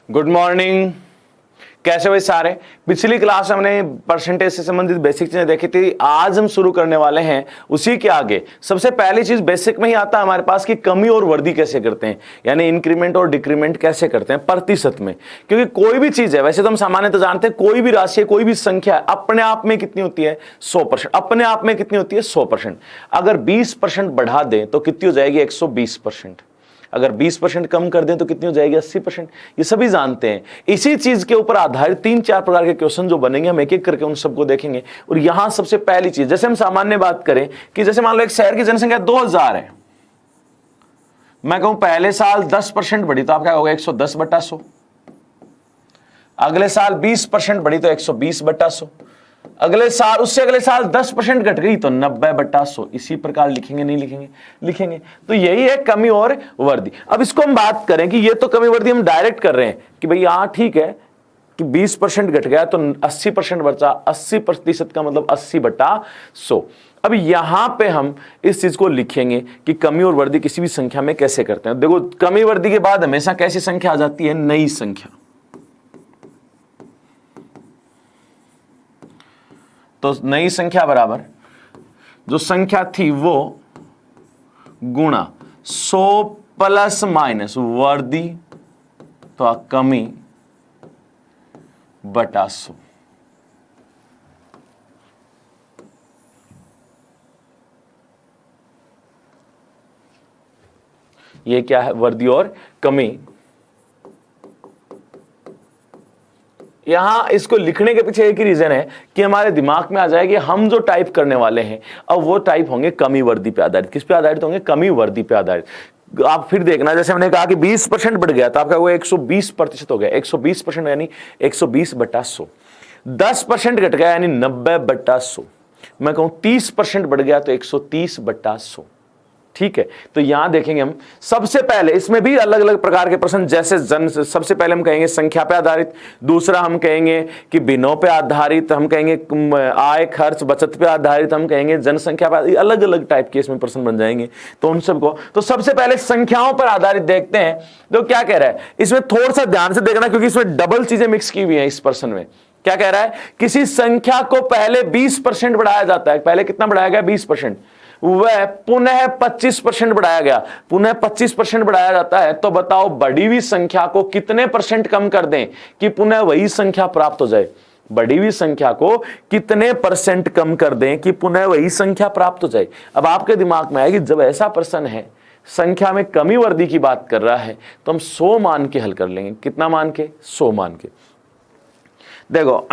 Good morning. कैसे हुए सारे? पिछली क्लास में हमने परसेंटेज से संबंधित बेसिक चीजें देखी थी। आज हम शुरू करने वाले हैं उसी के आगे। सबसे पहली चीज बेसिक में ही आता है हमारे पास कि कमी और वृद्धि कैसे करते हैं, यानी इंक्रीमेंट और डिक्रीमेंट कैसे करते हैं प्रतिशत में। क्योंकि कोई भी चीज है, वैसे तो हम सामान्य तो जानते हैं, कोई भी राशि है, कोई भी संख्या है, अपने आप में कितनी होती है 100%। अपने आप में कितनी होती है 100%। अगर 20% बढ़ा दें तो कितनी हो जाएगी 120%। अगर 20% कम कर दें तो कितनी हो जाएगी 80%। ये सभी जानते हैं। इसी चीज के ऊपर आधारित 3-4 प्रकार के क्वेश्चन जो बनेंगे, हम एक एक करके उन सबको देखेंगे। और यहां सबसे पहली चीज, जैसे हम सामान्य बात करें कि जैसे मान लो एक शहर की जनसंख्या 2000 है, मैं कहूं पहले साल 10% बढ़ी तो आपका होगा 110/100। अगले साल 20% बढ़ी तो 120/100। अगले साल, उससे अगले साल 10% घट गई तो 90/100। इसी प्रकार लिखेंगे, नहीं लिखेंगे? लिखेंगे। तो यही है कमी और वृद्धि। अब इसको हम बात करें कि ये तो कमी वृद्धि हम डायरेक्ट कर रहे हैं कि भाई यहां ठीक है कि 20% घट गया तो 80% बचा। 80% का मतलब 80/100। अब यहां पे हम इस चीज को लिखेंगे कि कमी और वृद्धि किसी भी संख्या में कैसे करते हैं। देखो, कमी वृद्धि के बाद हमेशा कैसी संख्या आ जाती है? नई संख्या। तो नई संख्या बराबर जो संख्या थी वो गुणा 100 प्लस माइनस वृद्धि तो कमी बटा 100। ये क्या है? वृद्धि और कमी। यहां इसको लिखने के पीछे एक ही रीजन है कि हमारे दिमाग में आ जाए कि हम जो टाइप करने वाले हैं अब वो टाइप होंगे कमी वृद्धि पे आधारित। किस पे आधारित होंगे? कमी वृद्धि पे आधारित। आप फिर देखना, जैसे हमने कहा कि 20% बढ़ गया तो आपका वो 120% हो गया। 120% यानी 120/100। 10% घट गया यानी 90/100। मैं कहूं 30% बढ़ गया तो 130/100। ठीक है, तो यहां देखेंगे हम सबसे पहले इसमें भी अलग अलग प्रकार के प्रश्न, जैसे सबसे पहले हम कहेंगे संख्या पे आधारित, दूसरा हम कहेंगे कि बिनों पे आधारित, हम कहेंगे आय खर्च बचत पे आधारित, हम कहेंगे जनसंख्या पे, अलग अलग टाइप के इसमें प्रश्न बन जाएंगे। तो उन सबको तो सबसे पहले संख्याओं पर आधारित देखते हैं। तो क्या कह रहा है इसमें, थोड़ा सा ध्यान से देखना क्योंकि इसमें डबल चीजें मिक्स की हुई है इस प्रश्न में। क्या कह रहा है? किसी संख्या को पहले 20% बढ़ाया जाता है। पहले कितना बढ़ाया गया? 20%। वह पुनः 25% बढ़ाया गया, पुनः 25% बढ़ाया जाता है। तो बताओ बढ़ी हुई संख्या को कितने परसेंट कम कर दें कि पुनः वही संख्या प्राप्त हो जाए? बढ़ी हुई संख्या को कितने परसेंट कम कर दें कि पुनः वही संख्या प्राप्त हो जाए? अब आपके दिमाग में आएगी, जब ऐसा प्रश्न है संख्या में कमी वृद्धि की बात कर रहा है तो हम 100 मान के हल कर लेंगे। कितना मान के? 100 मान के। देखो,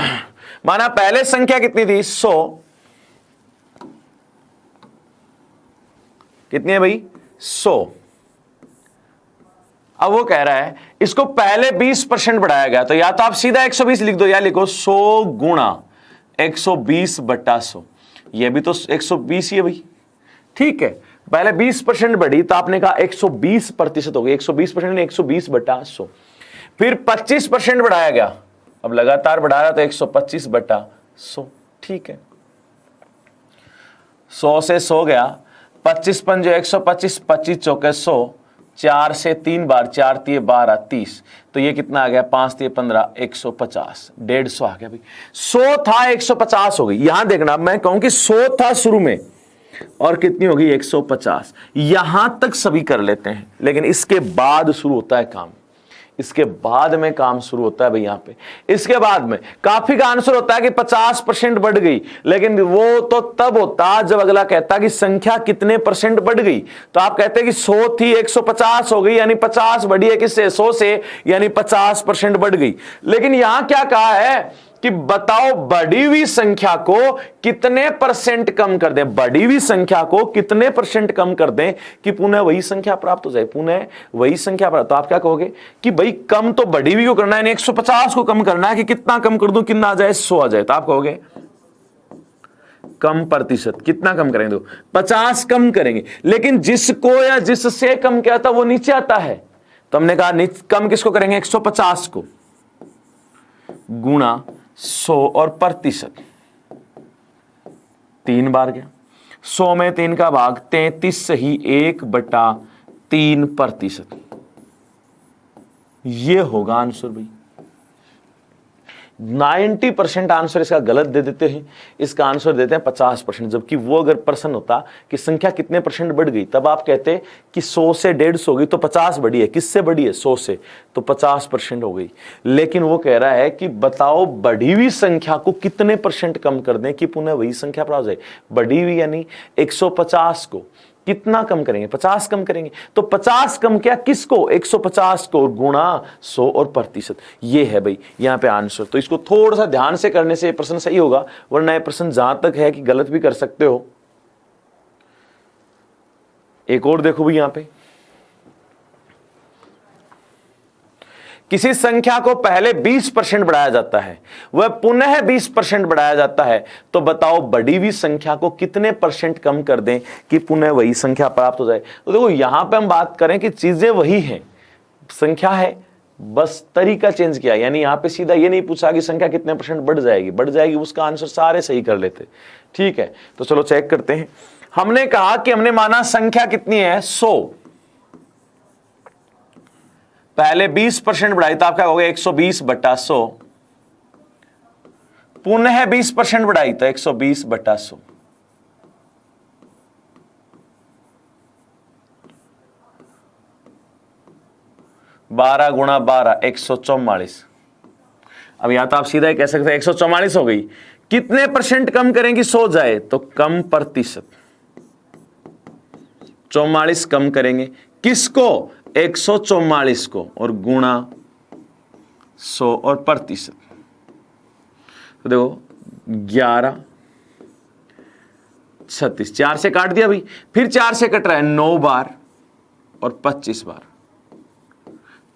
माना पहले संख्या कितनी थी? 100। कितनी है भाई? 100। अब वो कह रहा है इसको पहले 20% बढ़ाया गया, तो या तो आप सीधा 120 लिख दो या लिखो 100 गुणा 120/100। ये भी तो 120 ही है भाई। ठीक है, पहले 20% बढ़ी तो आपने कहा 120% हो गई। 120% 120/100। फिर 25% बढ़ाया गया, अब लगातार बढ़ा रहा तो 125/100। ठीक है, 100 से 100 गया, 25 पंजे 125, 25 चौके 100, 4 से 3 बार, 4 तिये 12, 30। तो ये कितना आ गया? 5 तिये 15, 150। 150 आ गया भाई। 100 था 150 हो गई। यहां देखना, मैं कहूं कि 100 था शुरू में और कितनी होगी? 150। यहां तक सभी कर लेते हैं, लेकिन इसके बाद शुरू होता है काम। इसके बाद में काम शुरू होता है भाई यहां पे। इसके बाद में काफी का आंसर होता है कि 50% बढ़ गई, लेकिन वो तो तब होता जब अगला कहता कि संख्या कितने परसेंट बढ़ गई। तो आप कहते हैं कि 100 थी 150 हो गई, यानी 50 बढ़ी है किससे? 100 से, यानी 50% बढ़ गई। लेकिन यहां क्या कहा है कि बताओ बढ़ी हुई संख्या को कितने परसेंट कम कर दें? बढ़ी हुई संख्या को कितने परसेंट कम कर दें कि पुनः वही संख्या प्राप्त हो जाए? पुनः वही संख्या प्राप्त। तो आप क्या कहोगे कि भाई कम तो बढ़ी हुई को करना है, 150 को कम करना है, कि कितना कम कर दूं? कितना आ जाए? 100 आ जाए। तो आप कहोगे कम प्रतिशत। कितना कम करेंगे? 50 कम करेंगे, लेकिन जिसको या जिससे कम किया था वो नीचे आता है। तो हमने कहा कम किसको करेंगे? 150 को गुणा 100 और प्रतिशत 3 बार गया। 100 में 3 का भाग 33 सही 1/3%। ये होगा आंसर भाई। 90% आंसर इसका गलत दे देते हैं, इसका आंसर देते हैं 50%। जबकि वो अगर प्रश्न होता कि संख्या कितने परसेंट बढ़ गई, तब आप कहते कि 100 से 150 हो गई तो 50 बढ़ी है। किससे बढ़ी है? 100 से, तो 50% हो गई। लेकिन वो कह रहा है कि बताओ बढ़ी हुई संख्या को कितने परसेंट कम कर दें कि पुनः वही संख्या प्राप्त हो जाए। बढ़ी हुई यानी 150 को कितना कम करेंगे? 50 कम करेंगे। तो 50 कम क्या? किसको? 150 को, गुणा 100 और प्रतिशत। ये है भाई यहां पे आंसर। तो इसको थोड़ा सा ध्यान से करने से ये प्रश्न सही होगा, वरना ये प्रश्न जहां तक है कि गलत भी कर सकते हो। एक और देखो भाई, यहां पे किसी संख्या को पहले 20% बढ़ाया जाता है, वह पुनः 20% बढ़ाया जाता है, तो बताओ बढ़ी हुई संख्या को कितने परसेंट कम कर दें कि पुनः वही संख्या प्राप्त हो जाए। तो देखो यहां पे हम बात करें कि चीजें वही हैं, संख्या है, बस तरीका चेंज किया। यानी यहां पे सीधा ये नहीं पूछा कि संख्या कितने परसेंट बढ़ जाएगी, उसका आंसर सारे सही कर लेते। ठीक है, तो चलो चेक करते हैं। हमने कहा कि हमने माना संख्या कितनी है? 100। पहले 20% बढ़ाई तो आपका हो गया 120/100। पुनः 20% बढ़ाई तो 120/100। 12 गुणा 12 144। अब यहां तो आप सीधा ही कह सकते हैं 144 हो गई। कितने परसेंट कम करेंगे 100 जाए? तो कम प्रतिशत, 44 कम करेंगे। किसको? 144 को, और गुणा 100 और प्रतिशत। तो देखो 11 36, 4 से काट दिया भाई, फिर 4 से कट रहा है 9 बार और 25 बार।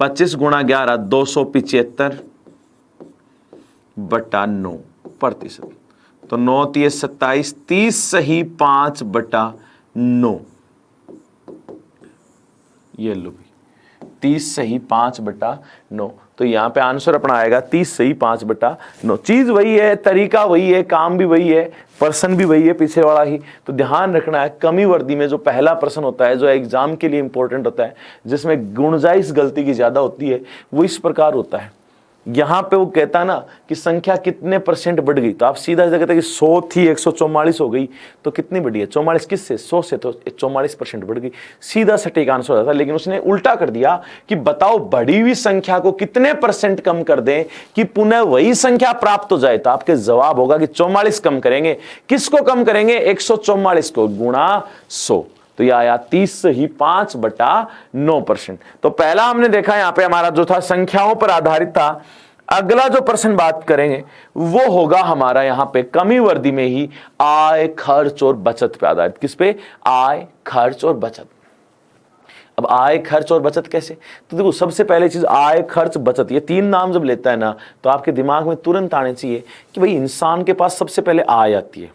25 गुणा 11 275/9 प्रतिशत। तो 9 30 27, 30 सही 5/9। ये लो भाई, 30 सही 5/9। तो यहां पे आंसर अपना आएगा 30 सही 5/9। चीज वही है, तरीका वही है, काम भी वही है, प्रश्न भी वही है, पीछे वाला ही। तो ध्यान रखना है, कमी वर्दी में जो पहला प्रश्न होता है, जो एग्जाम के लिए इंपॉर्टेंट होता है, जिसमें गुणजाइश गलती की ज्यादा होती है, वो इस प्रकार होता है। यहां पे वो कहता है ना कि संख्या कितने परसेंट बढ़ गई, तो आप सीधा कहते हैं कि 100 थी 144 हो गई, तो कितनी बढ़ी है? 44 किससे? 100 से, तो 44% बढ़ गई। सीधा सटीक आंसर हो जाता। लेकिन उसने उल्टा कर दिया कि बताओ बढ़ी हुई संख्या को कितने परसेंट कम कर दें कि पुनः वही संख्या प्राप्त हो जाए। तो आपके जवाब होगा कि 44 कम करेंगे। किसको कम करेंगे? 144 को, गुणा 100। तो यह आया 30 ही 5/9%। तो पहला हमने देखा यहां पे हमारा जो था संख्याओं पर आधारित था। अगला जो प्रश्न बात करेंगे वो होगा हमारा यहां पे कमी वर्दी में ही आय, खर्च और बचत पे आधारित। किस पे? आय, खर्च और बचत। अब आय, खर्च और बचत कैसे? तो देखो सबसे पहले चीज आय, खर्च, बचत, ये तीन नाम जब लेता है ना, तो आपके दिमाग में तुरंत आने चाहिए कि भाई इंसान के पास सबसे पहले आय आती है,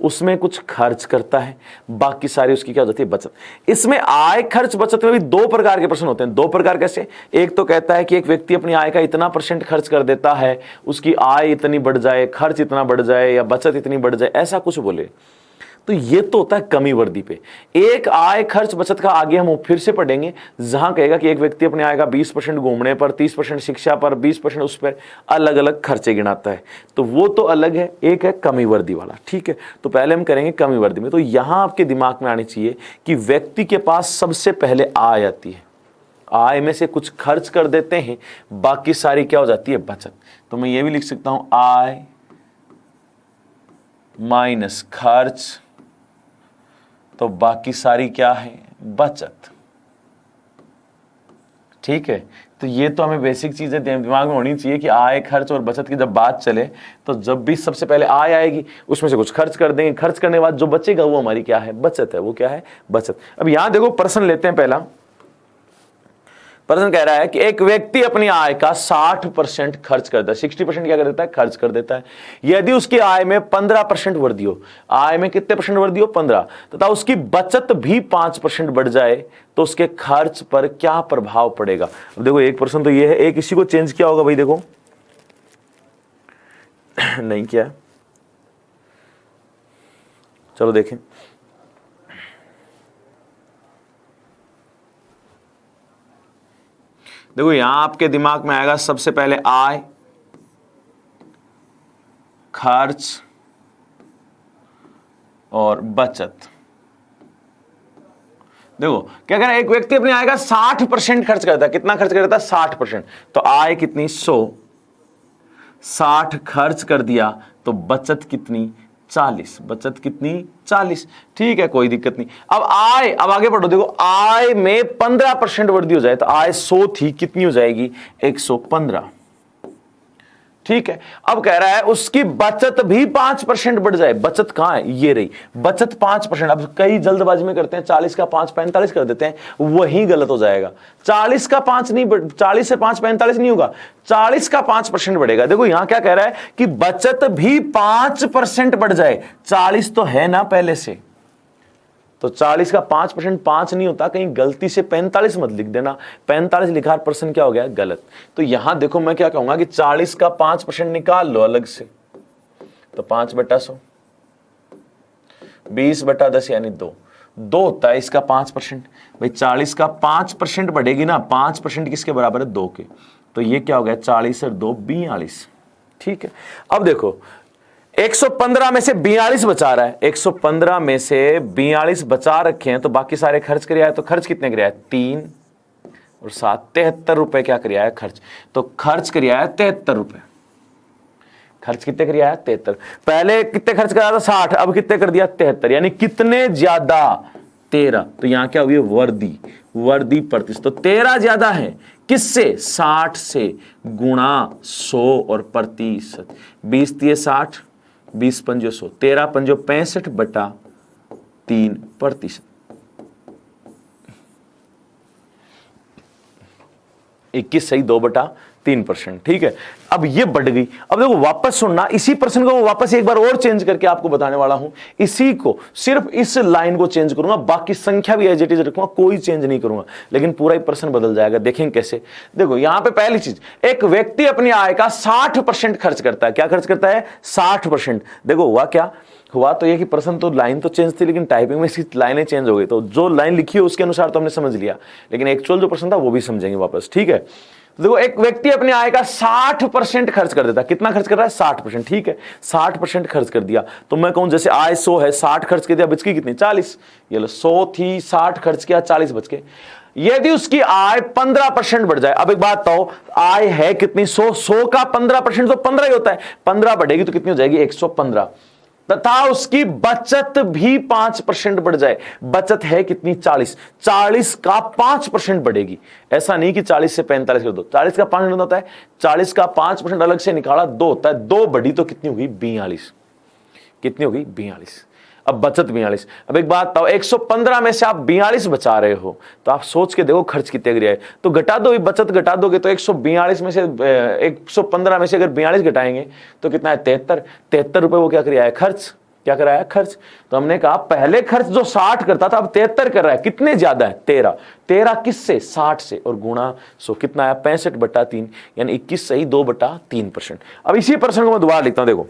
उसमें कुछ खर्च करता है, बाकी सारी उसकी क्या हो जाती है? बचत। इसमें आय, खर्च, बचत में भी दो प्रकार के प्रश्न होते हैं। दो प्रकार कैसे? एक तो कहता है कि एक व्यक्ति अपनी आय का इतना % खर्च कर देता है, उसकी आय इतनी बढ़ जाए, खर्च इतना बढ़ जाए, या बचत इतनी बढ़ जाए, ऐसा कुछ बोले। तो ये तो होता है कमी वर्दी पे। एक आय, खर्च, बचत का आगे हम फिर से पढ़ेंगे, जहां कहेगा कि एक व्यक्ति अपने आय का 20% घूमने पर, 30% शिक्षा पर, 20% उस पर अलग अलग खर्चे गिनाता है। तो वो तो अलग है, एक है कमी वर्दी वाला। ठीक है, तो पहले हम करेंगे कमी वर्दी में। तो यहां आपके दिमाग में आनी चाहिए कि व्यक्ति के पास सबसे पहले आय आती है, आय में से कुछ खर्च कर देते हैं, बाकी सारी क्या हो जाती है? बचत। तो मैं ये भी लिख सकता हूं आय माइनस खर्च, तो बाकी सारी क्या है? बचत। ठीक है, तो ये तो हमें बेसिक चीजें दिमाग में होनी चाहिए कि आय, खर्च और बचत की जब बात चले, तो जब भी सबसे पहले आय आएगी, उसमें से कुछ खर्च कर देंगे, खर्च करने के बाद जो बचेगा वो हमारी क्या है? बचत है। वो क्या है? बचत। अब यहां देखो प्रश्न लेते हैं। पहला प्रश्न कह रहा है कि एक व्यक्ति अपनी आय का 60% खर्च करता है, 60% क्या कर देता है? खर्च कर देता है। यदि उसकी आय में 15% वृद्धि हो, आय में कितने % वृद्धि हो? 15, तथा उसकी बचत भी 5% बढ़ जाए, तो उसके खर्च पर क्या प्रभाव पड़ेगा? अब देखो एक प्रश्न तो ये है, एक इसी को चेंज किया होगा भाई, देखो नहीं किया, चलो देखें। देखो यहां आपके दिमाग में आएगा सबसे पहले आय, खर्च और बचत। देखो क्या कह रहा है, एक व्यक्ति अपनी आय का 60% खर्च करता है। कितना खर्च करता है? 60%। तो आय कितनी? 100। 60 खर्च कर दिया तो बचत कितनी? 40। बचत कितनी? 40। ठीक है, कोई दिक्कत नहीं। अब आय, अब आगे बढ़ो। देखो आय में 15% वृद्धि हो जाए तो आय 100 थी, कितनी हो जाएगी? 115। ठीक है, अब कह रहा है उसकी बचत भी 5% बढ़ जाए। बचत कहां है? ये रही बचत 5%। अब कई जल्दबाजी में करते हैं 40 का 5 45 कर देते हैं, वही गलत हो जाएगा। 40 का 5 नहीं, 40 से 5 45 नहीं होगा, 40 का 5% बढ़ेगा। देखो यहां क्या कह रहा है कि बचत भी 5% बढ़ जाए। 40 तो है ना पहले से, तो 40 का 5% 5 नहीं होता, कहीं गलती से 45 मत लिख देना। 45 लिखा, पर्सन क्या हो गया? गलत। तो यहां देखो मैं क्या कहूंगा कि 40 का 5% निकाल लो अलग से, तो 5/100, 20/10 यानी 2 होता है इसका 5%। भाई 40 का 5% बढ़ेगी ना, 5% किसके बराबर है? 2 के। तो ये क्या हो गया? 40 और 2 42। ठीक है, अब देखो 115 में से 42 बचा रहा है। 115 में से 42 बचा रखे हैं, तो बाकी सारे खर्च कर आया। तो खर्च कितने कर आया? 3 और 7 73 रुपए क्या कर आया? खर्च। तो खर्च कर आया 73 रुपए। खर्च कितने कर आया? 73। पहले कितने खर्च कराया था? 60। अब कितने कर दिया? 73। यानी कितने ज्यादा? 13। तो यहां क्या हुई? वर्दी। वर्दी प्रतिशत। तो 13 ज्यादा है किससे? 60 से, गुणा 100 और प्रतिशत। 20 दिए 60, 20 पंजो 100, 13 पंजो 65/3%। 21 सही 2/3%। ठीक है, अब ये बढ़ गई। अब देखो वापस सुनना, इसी पर्सन को वापस एक बार और चेंज करके आपको बताने वाला हूं। इसी को, सिर्फ इस लाइन को चेंज करूंगा, बाकी संख्या भी एज इट इज रखूंगा, कोई चेंज नहीं करूंगा, लेकिन पूरा ही पर्सन बदल जाएगा। देखेंगे कैसे। देखो यहां पे पहली चीज, एक व्यक्ति अपनी आय का 60% खर्च करता है। क्या खर्च करता है? 60%। देखो हुआ क्या? हुआ तो ये कि पर्सन तो लाइन तो चेंज थी, लेकिन टाइपिंग में इसकी लाइनें चेंज हो गई। तो जो लाइन लिखी है उसके अनुसार तो हमने समझ लिया, लेकिन एक्चुअल जो पर्सन था वो भी समझेंगे वापस। ठीक है, देखो एक व्यक्ति अपनी आय का 60% खर्च कर देता। कितना खर्च कर रहा है? 60%। ठीक है, 60% खर्च कर दिया। तो मैं कहूं जैसे आय 100 है, 60 खर्च कर दिया, बच गई कितनी? 40। ये लो 100 थी, 60 खर्च किया, 40 बच गए। यदि उसकी आय 15% बढ़ जाए, अब एक बात बताओ, आय है कितनी? 100 का 15% तो 15 ही होता है। 15 बढ़ेगी तो कितनी हो जाएगी? 115। तथा उसकी बचत भी 5% बढ़ जाए। बचत है कितनी? 40। 40 का 5% बढ़ेगी। ऐसा नहीं कि 40 से 45 कर दो, 40 का 5% होता है। 40 का 5% अलग से निकाला 2 होता है। 2 बढ़ी तो कितनी होगी? 42। कितनी होगी? 42। अब बचत 42। अब एक बात बताओ, 115 में से आप 42 बचा रहे हो, तो आप सोच के देखो खर्च कितने गिरे। तो घटा दो, बचत घटा दोगे तो 142 में से 115 में से अगर 42 घटाएंगे तो कितना है? 73। 73 रुपए वो क्या कराया है? खर्च। क्या कराया? खर्च। तो हमने कहा पहले खर्च जो 60 करता था अब 73 कर रहा है। कितने ज्यादा है? 13। 13 किससे? 60 से, और गुणा 100 कितना है? 65/3, यानी 21 सही 2/3%। अब इसी पर्सन को मैं दोबारा लिखता हूं। देखो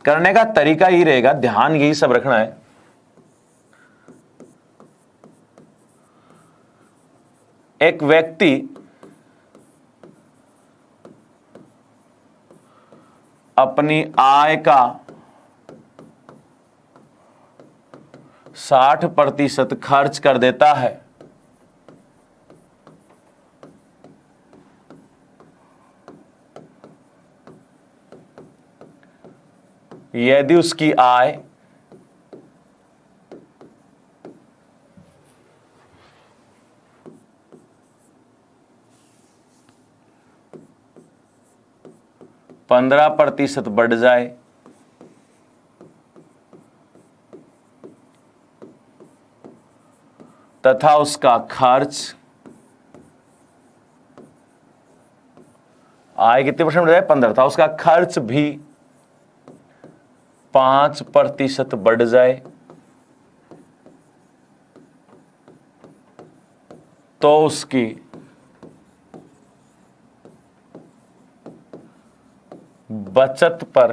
करने का तरीका ही रहेगा, ध्यान यही सब रखना है। एक व्यक्ति अपनी आय का 60% खर्च कर देता है। यदि उसकी आय 15% बढ़ जाए तथा उसका खर्च आय कितने परसेंट बढ़ जाए? 15 था, उसका खर्च भी 5% बढ़ जाए तो उसकी बचत पर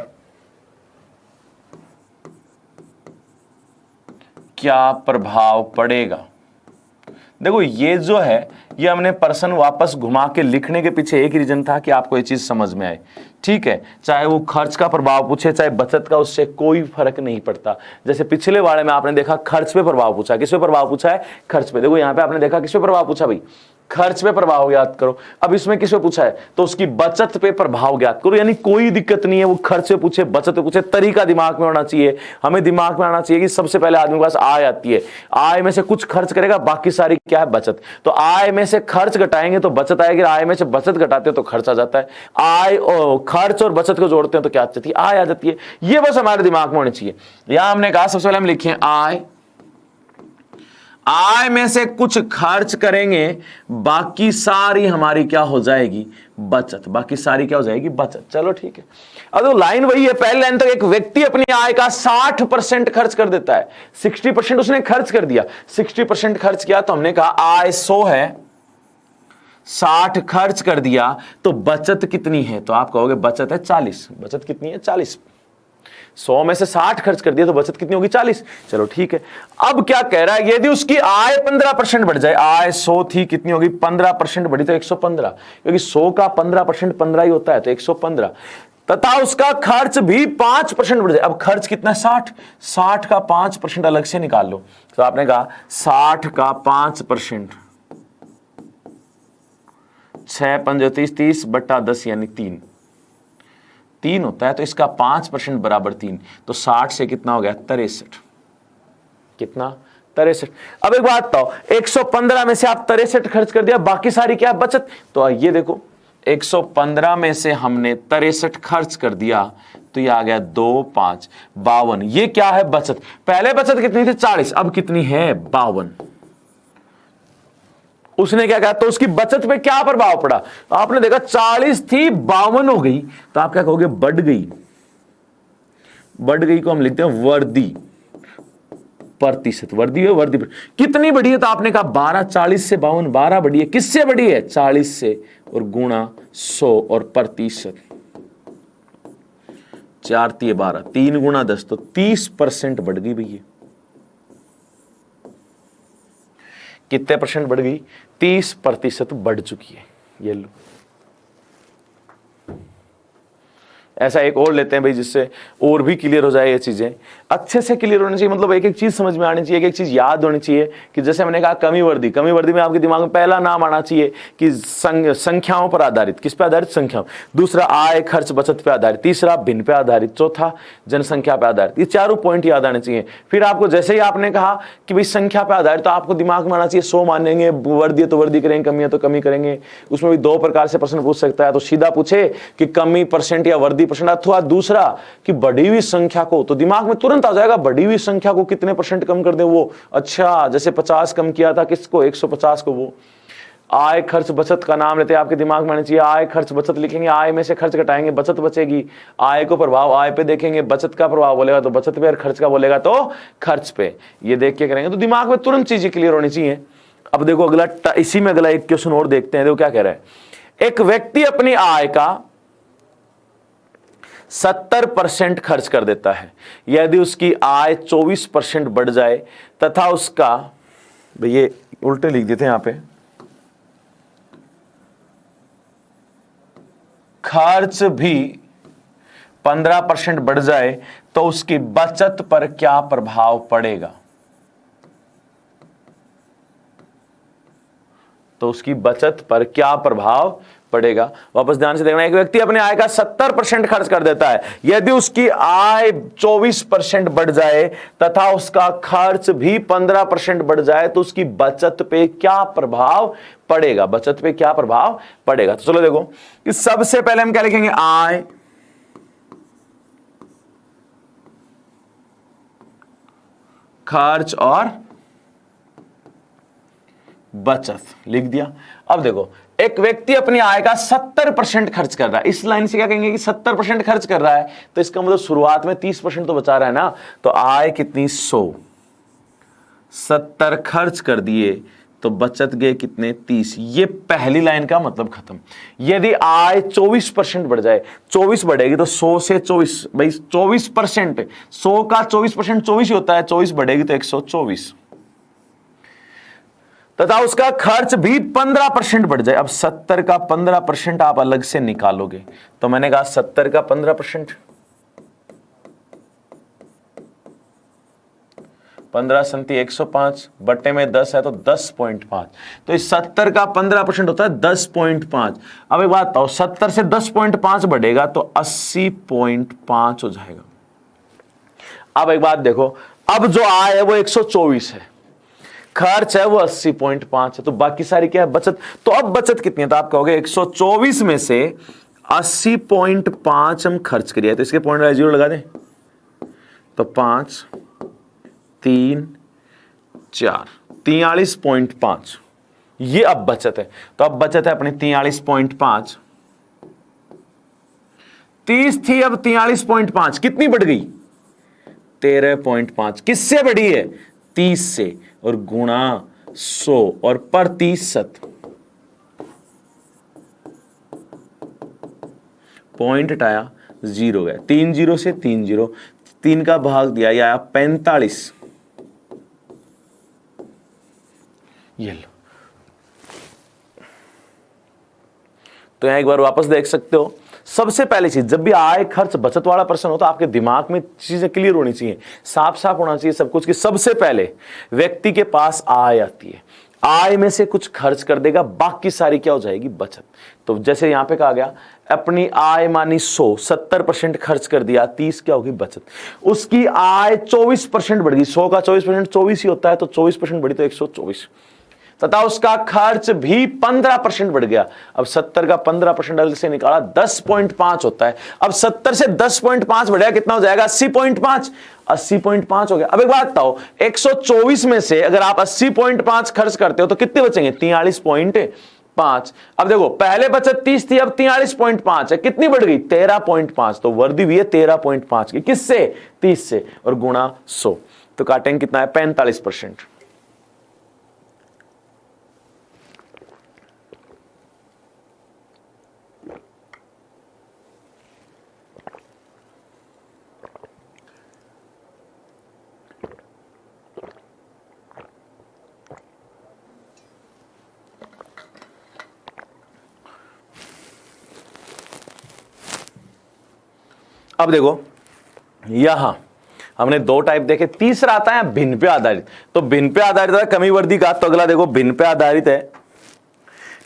क्या प्रभाव पड़ेगा? देखो ये जो है, ये हमने पर्सन वापस घुमा के लिखने के पीछे एक रीजन था कि आपको ये चीज समझ में आए, ठीक है। चाहे वो खर्च का प्रभाव पूछे चाहे बचत का, उससे कोई फर्क नहीं पड़ता। जैसे पिछले वाले में आपने देखा खर्च पे प्रभाव पूछा, किस पे प्रभाव पूछा है, खर्च पे। देखो यहाँ पे आपने देखा किस पे प्रभाव पूछा भाई, खर्च पे प्रभाव ज्ञात करो। अब इसमें किस पे पूछा है, तो उसकी बचत पे प्रभाव ज्ञात करो। यानी कोई दिक्कत नहीं है, वो खर्च पे पूछे बचत पे पूछे, तरीका दिमाग में होना चाहिए। हमें दिमाग में आना चाहिए कि सबसे पहले आदमी के पास आय आती है, आय में से कुछ खर्च करेगा, बाकी सारी क्या है, बचत। तो आय में से खर्च घटाएंगे तो बचत आएगी, आय में से बचत घटाते हैं तो खर्च आ जाता है। आय और खर्च और बचत को जोड़ते हैं तो क्या आती है, आय आ जाती है। ये बस हमारे दिमाग में होनी चाहिए। यहां हमने कहा सबसे पहले हम लिखे आय, आय में से कुछ खर्च करेंगे, बाकी सारी हमारी क्या हो जाएगी, बचत। बाकी सारी क्या हो जाएगी, बचत। चलो ठीक है। अब तो लाइन वही है, पहले लाइन तक एक व्यक्ति अपनी आय का 60% खर्च कर देता है, 60% उसने खर्च कर दिया। 60% खर्च किया तो हमने कहा आय 100 है, 60 खर्च कर दिया तो बचत कितनी है, तो आप कहोगे बचत है 40। बचत कितनी है, 40। 100 में से 60 खर्च कर दिया तो बचत कितनी होगी, 40। चलो ठीक है। अब क्या कह रहा है, यदि उसकी आय 15% बढ़ जाए, आय 100 थी, कितनी होगी, 15% बढ़ी तो 115, क्योंकि 100 का 15% 15 ही होता है, तो 115। तथा उसका खर्च भी 5% बढ़ जाए। अब खर्च कितना, 60, 60 का 5% अलग से निकाल लो। तो आपने कहा 60 का 5%, 6 5 30, 30 बटा 10 यानी 3 होता है, तो इसका 5% बराबर 3, तो 60 से कितना हो गया, 63। कितना, 63। अब एक बात बताओ, 115 में से आप 63 खर्च कर दिया, बाकी सारी क्या है, बचत। तो ये देखो 115 में से हमने 63 खर्च कर दिया, तो ये आ गया 2 5 52। ये क्या है, बचत। पहले बचत कितनी थी, 40, अब कितनी है, 52। उसने क्या कहा, तो उसकी बचत पे क्या प्रभाव पड़ा, आपने देखा 40 थी 52 हो गई, तो आप क्या कहोगे, बढ़ गई। बढ़ गई को हम लिखते हैं वर्दी प्रतिशत, वर्दी है, वर्दी कितनी बढ़ी है, तो आपने कहा 12, 40 से 52, 12 बढ़ी है। किससे बढ़ी है, 40 से, और गुणा 100 और प्रतिशत, 4 3 12, 3 गुणा 10, तो 30% बढ़ गई भैया। कितने परसेंट बढ़ गई, 30% बढ़ चुकी है। ये लो, ऐसा एक और लेते हैं भाई, जिससे और भी क्लियर हो जाए ये चीजें। अच्छे से क्लियर होनी चाहिए, मतलब एक एक चीज समझ में आनी चाहिए, एक एक चीज याद होनी चाहिए। कि जैसे मैंने कहा कमी वर्दी, कमी वर्दी में आपके दिमाग में पहला नाम आना चाहिए कि संख्याओं पर आधारित। किस पे आधारित, संख्याओं। दूसरा आय खर्च बचत पे आधारित। तीसरा भिन्न पे आधारित। चौथा जनसंख्या पे आधारित। ये चारों पॉइंट याद आने चाहिए। फिर आपको जैसे ही आपने कहा कि भाई संख्या पे आधारित, तो आपको दिमाग में आना चाहिए 100 मानेंगे, वर्दी है तो वर्दी करेंगे, कमी है तो कमी करेंगे। उसमें भी 2 प्रकार से प्रश्न पूछ सकता है, तो सीधा पूछे कि कमी परसेंट या वर्दी परसेंट, अथवा दूसरा कि बढ़ी हुई संख्या को, तो दिमाग में तुरंत आ जाएगा बढ़ी हुई संख्या को कितने परसेंट कम कर दे वो। अच्छा, जैसे 50 कम किया था किसको, 150 को। वो आय खर्च बचत का नाम लेते हैं, आपके दिमाग में आना चाहिए आय खर्च बचत लिखेंगे, आय में से खर्च घटाएंगे बचत बचेगी। आय को प्रभाव आय पे देखेंगे, बचत का प्रभाव बोलेगा तो बचत पे, और खर्च का बोलेगा तो खर्च पे। ये देख के करेंगे तो दिमाग में तुरंत चीजें क्लियर होनी चाहिए। अब देखो अगला, इसी में अगला एक क्वेश्चन और देखते हैं। देखो क्या कह रहा है, एक व्यक्ति अपनी आय का 70% खर्च कर देता है, यदि उसकी आय 24% बढ़ जाए तथा उसका, ये उल्टे लिख देते हैं यहां पे, खर्च भी 15% बढ़ जाए तो उसकी बचत पर क्या प्रभाव पड़ेगा। तो उसकी बचत पर क्या प्रभाव पड़ेगा। वापस ध्यान से देखना, एक व्यक्ति अपने आय का 70% खर्च कर देता है, यदि उसकी आय 24% बढ़ जाए तथा उसका खर्च भी 15% बढ़ जाए तो उसकी बचत पे क्या प्रभाव पड़ेगा। बचत पे क्या प्रभाव पड़ेगा। तो चलो देखो कि सबसे पहले हम क्या लिखेंगे, आय खर्च और बचत लिख दिया। अब देखो एक व्यक्ति अपनी आय का 70% खर्च कर रहा है, इस लाइन से क्या कहेंगे कि 70% खर्च कर रहा है, तो इसका मतलब शुरुआत में 30% तो बचा रहा है ना। तो आय कितनी, 100, 70 खर्च कर दिए तो बचत गए कितने, 30। ये पहली लाइन का मतलब खत्म। यदि आय 24% बढ़ जाए, 24 बढ़ेगी तो 100 से 24, भाई 24%, 100 का 24% 24 ही होता है, 24 बढ़ेगी तो 124। तथा उसका खर्च भी 15% बढ़ जाए। अब 70 का 15% आप अलग से निकालोगे, तो मैंने कहा 70 का 15%, 15 संति 105 बट्टे में 10 है तो 10.5, तो इस 70 का 15% होता है 10.5। अब एक बात बताओ, 70 से 10.5 बढ़ेगा तो 80.5 हो जाएगा। अब एक बात देखो, अब जो आय है वो 124 है, खर्च है वो 80.5 है, तो बाकी सारी क्या है, बचत। तो अब बचत कितनी है, तो आप कहोगे 124 में से 80.5 हम खर्च करिए, तो इसके पॉइंट 0 लगा दें, तो 5 3 4 43.5, ये अब बचत है। तो अब बचत है अपनी 43.5, 30 थी, अब 43.5 कितनी बढ़ गई, 13.5। किससे बढ़ी है, 30 से, और गुणा 100 और प्रतिशत, पॉइंट हटाया 0 गया, 3 0 से 3 0, 3 का भाग दिया, यह आया 45। ये लो, तो यहां एक बार वापस देख सकते हो। सबसे पहली चीज, जब भी आय खर्च बचत वाला प्रश्न हो तो आपके दिमाग में चीजें क्लियर होनी चाहिए, साफ साफ होना चाहिए सब कुछ, कि सबसे पहले व्यक्ति के पास आय आती है, आय में से कुछ खर्च कर देगा, बाकी सारी क्या हो जाएगी, बचत। तो जैसे यहां पे कहा गया, अपनी आय मानी 100, 70% खर्च कर दिया, 30 क्या होगी, बचत। उसकी आय 24% बढ़ गई, 100 का 24% 24 ही होता है, तो 24% बढ़ी तो 124, तथा उसका खर्च भी 15% बढ़ गया। अब 70 का 15% अलग से निकाला, 10.5 होता है। अब 70 से 10.5 बढ़ेगा, कितना हो जाएगा, 80.5, 80.5 हो गया। अब एक बात बताओ, 124 में से अगर आप 80.5 खर्च करते हो तो कितने बचेंगे, 43.5। अब देखो, पहले बचत 30 थी, अब 43.5 है, कितनी बढ़ गई, 13.5, तो वर्दी हुई है 13.5 की, किससे, 30 से, और गुणा 100, तो काटेंगे कितना है, 45%। अब देखो, यहां हमने 2 टाइप देखे, तीसरा आता है भिन्न पे आधारित। तो भिन्न पे आधारित है कमी वर्दी का, तो अगला देखो भिन्न पे आधारित है।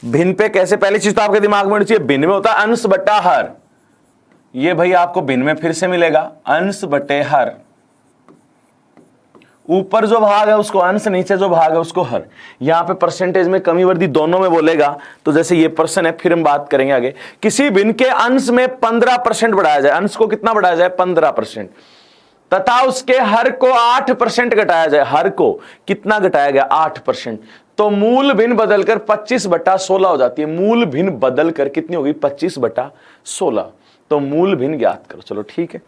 भिन्न पे कैसे, पहली चीज तो आपके दिमाग में होनी चाहिए, भिन्न में होता है अंश बटा हर। ये भाई आपको भिन्न में फिर से मिलेगा, अंश बटे हर, ऊपर जो भाग है उसको अंश, नीचे जो भाग है उसको हर। यहां पे परसेंटेज में कमी वर्दी दोनों में बोलेगा, तो जैसे ये पर्सन है, फिर हम बात करेंगे आगे। किसी भिन्न के अंश में 15% बढ़ाया जाए, अंश को कितना बढ़ाया जाए, 15%, तथा उसके हर को 8% घटाया जाए, हर को कितना घटाया गया, 8%, तो मूल भिन्न बदलकर 25/16 हो जाती है। मूल भिन्न बदलकर कितनी होगी, 25/16, तो मूल भिन्न ज्ञात करो। चलो ठीक है,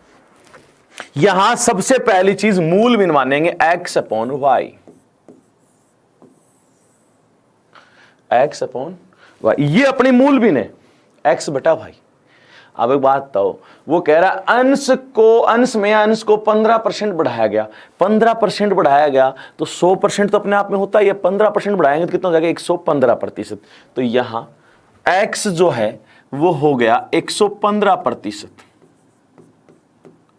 यहां सबसे पहली चीज मूल भिन्न मानेंगे x/y, x/y, ये अपनी मूल भिन्न है, x/y। अब एक बात बताओ, वो कह रहा है अंश को 15% बढ़ाया गया, 15% बढ़ाया गया, तो 100% तो अपने आप में होता है, 15% बढ़ाएंगे तो कितना हो जाएगा, 115%। तो यहां x जो है वो हो गया 115%,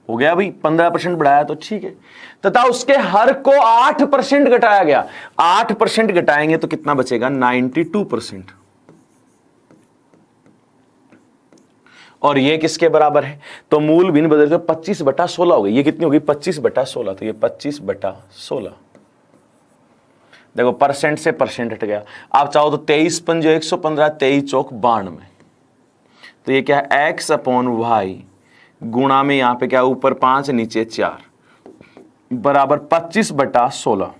हो गया भाई, 15% बढ़ाया तो ठीक है, तथा उसके हर को 8% घटाया गया, 8% घटाएंगे तो कितना बचेगा, 92%। और ये किसके बराबर है, तो मूल भिन्न बदलकर 25/16 हो गई, ये कितनी होगी, 25/16, तो ये 25/16। देखो परसेंट से परसेंट हट गया, आप चाहो तो 23 पंजे 115, 23 चौक 92, तो ये क्या है, x/y गुणा में यहां पे क्या, ऊपर 5 नीचे 4 बराबर 25/16।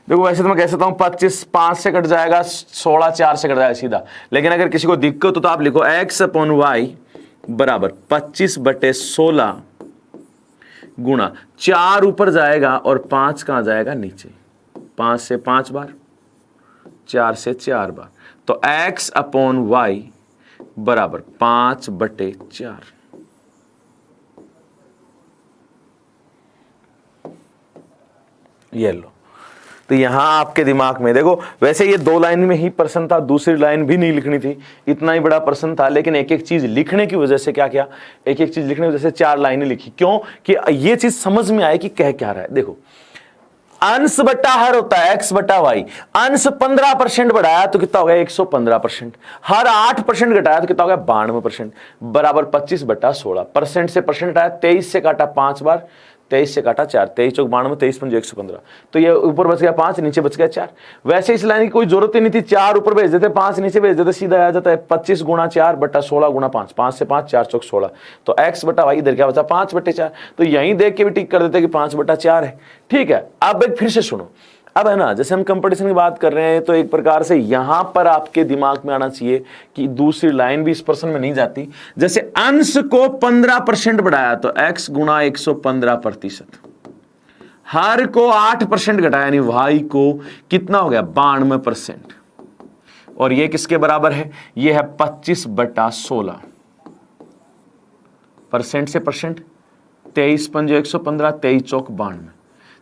देखो वैसे तो मैं कह सकता हूं 25 5 से कट जाएगा, 16 4 से कट जाएगा सीधा, लेकिन अगर किसी को दिक्कत हो तो आप लिखो x/y बराबर 25/16 गुणा 4 ऊपर जाएगा और 5 कहां जाएगा, नीचे, 5 से 5 बार, 4 से 4 बार, तो x/y बराबर 5/4। ये लो, तो यहां आपके दिमाग में देखो, वैसे ये 2 लाइन में ही प्रश्न था, दूसरी लाइन भी नहीं लिखनी थी, इतना ही बड़ा प्रश्न था, लेकिन एक एक चीज लिखने की वजह से क्या किया, एक एक चीज लिखने की वजह से 4 लाइनें लिखी। क्यों? कि ये चीज समझ में आए कि कह क्या रहा है। देखो, अंश बटा हर होता है x बटा वाई। अंश 15% बढ़ाया तो कितना हो गया 115%। हर 8% घटाया तो कितना हो गया 92%, बराबर 25 बटा 16। परसेंट से परसेंट हटाया, 23 से काटा 5 बार, 23 से काटा 4, 23 चौक 92, 23 पंजे 115। तो ये ऊपर बच गया 5, नीचे बच गया 4। वैसे इस लाइन की कोई जरूरत ही नहीं थी, 4 ऊपर भेज देते, 5 नीचे भेज देते, सीधा आ जाता है 25 गुणा 4 बटा 16 गुणा 5, 5 से 5, 4 चौक 16। तो x बटा वाई इधर क्या बचा 5 बटे 4। तो यहीं देख के भी टिक कर देते कि 5 बटा 4 है। ठीक है, अब एक फिर से सुनो, अब है ना, जैसे हम कंपटीशन की बात कर रहे हैं तो एक प्रकार से यहां पर आपके दिमाग में आना चाहिए कि दूसरी लाइन भी इस प्रश्न में नहीं जाती। जैसे अंश को 15% बढ़ाया तो x गुणा 115%, हर को 8% घटाया यानी y को कितना हो गया 92%, और ये किसके बराबर है, ये है 25 बटा 16। परसेंट से परसेंट, 23 पंजे 115, 23 चौक 92।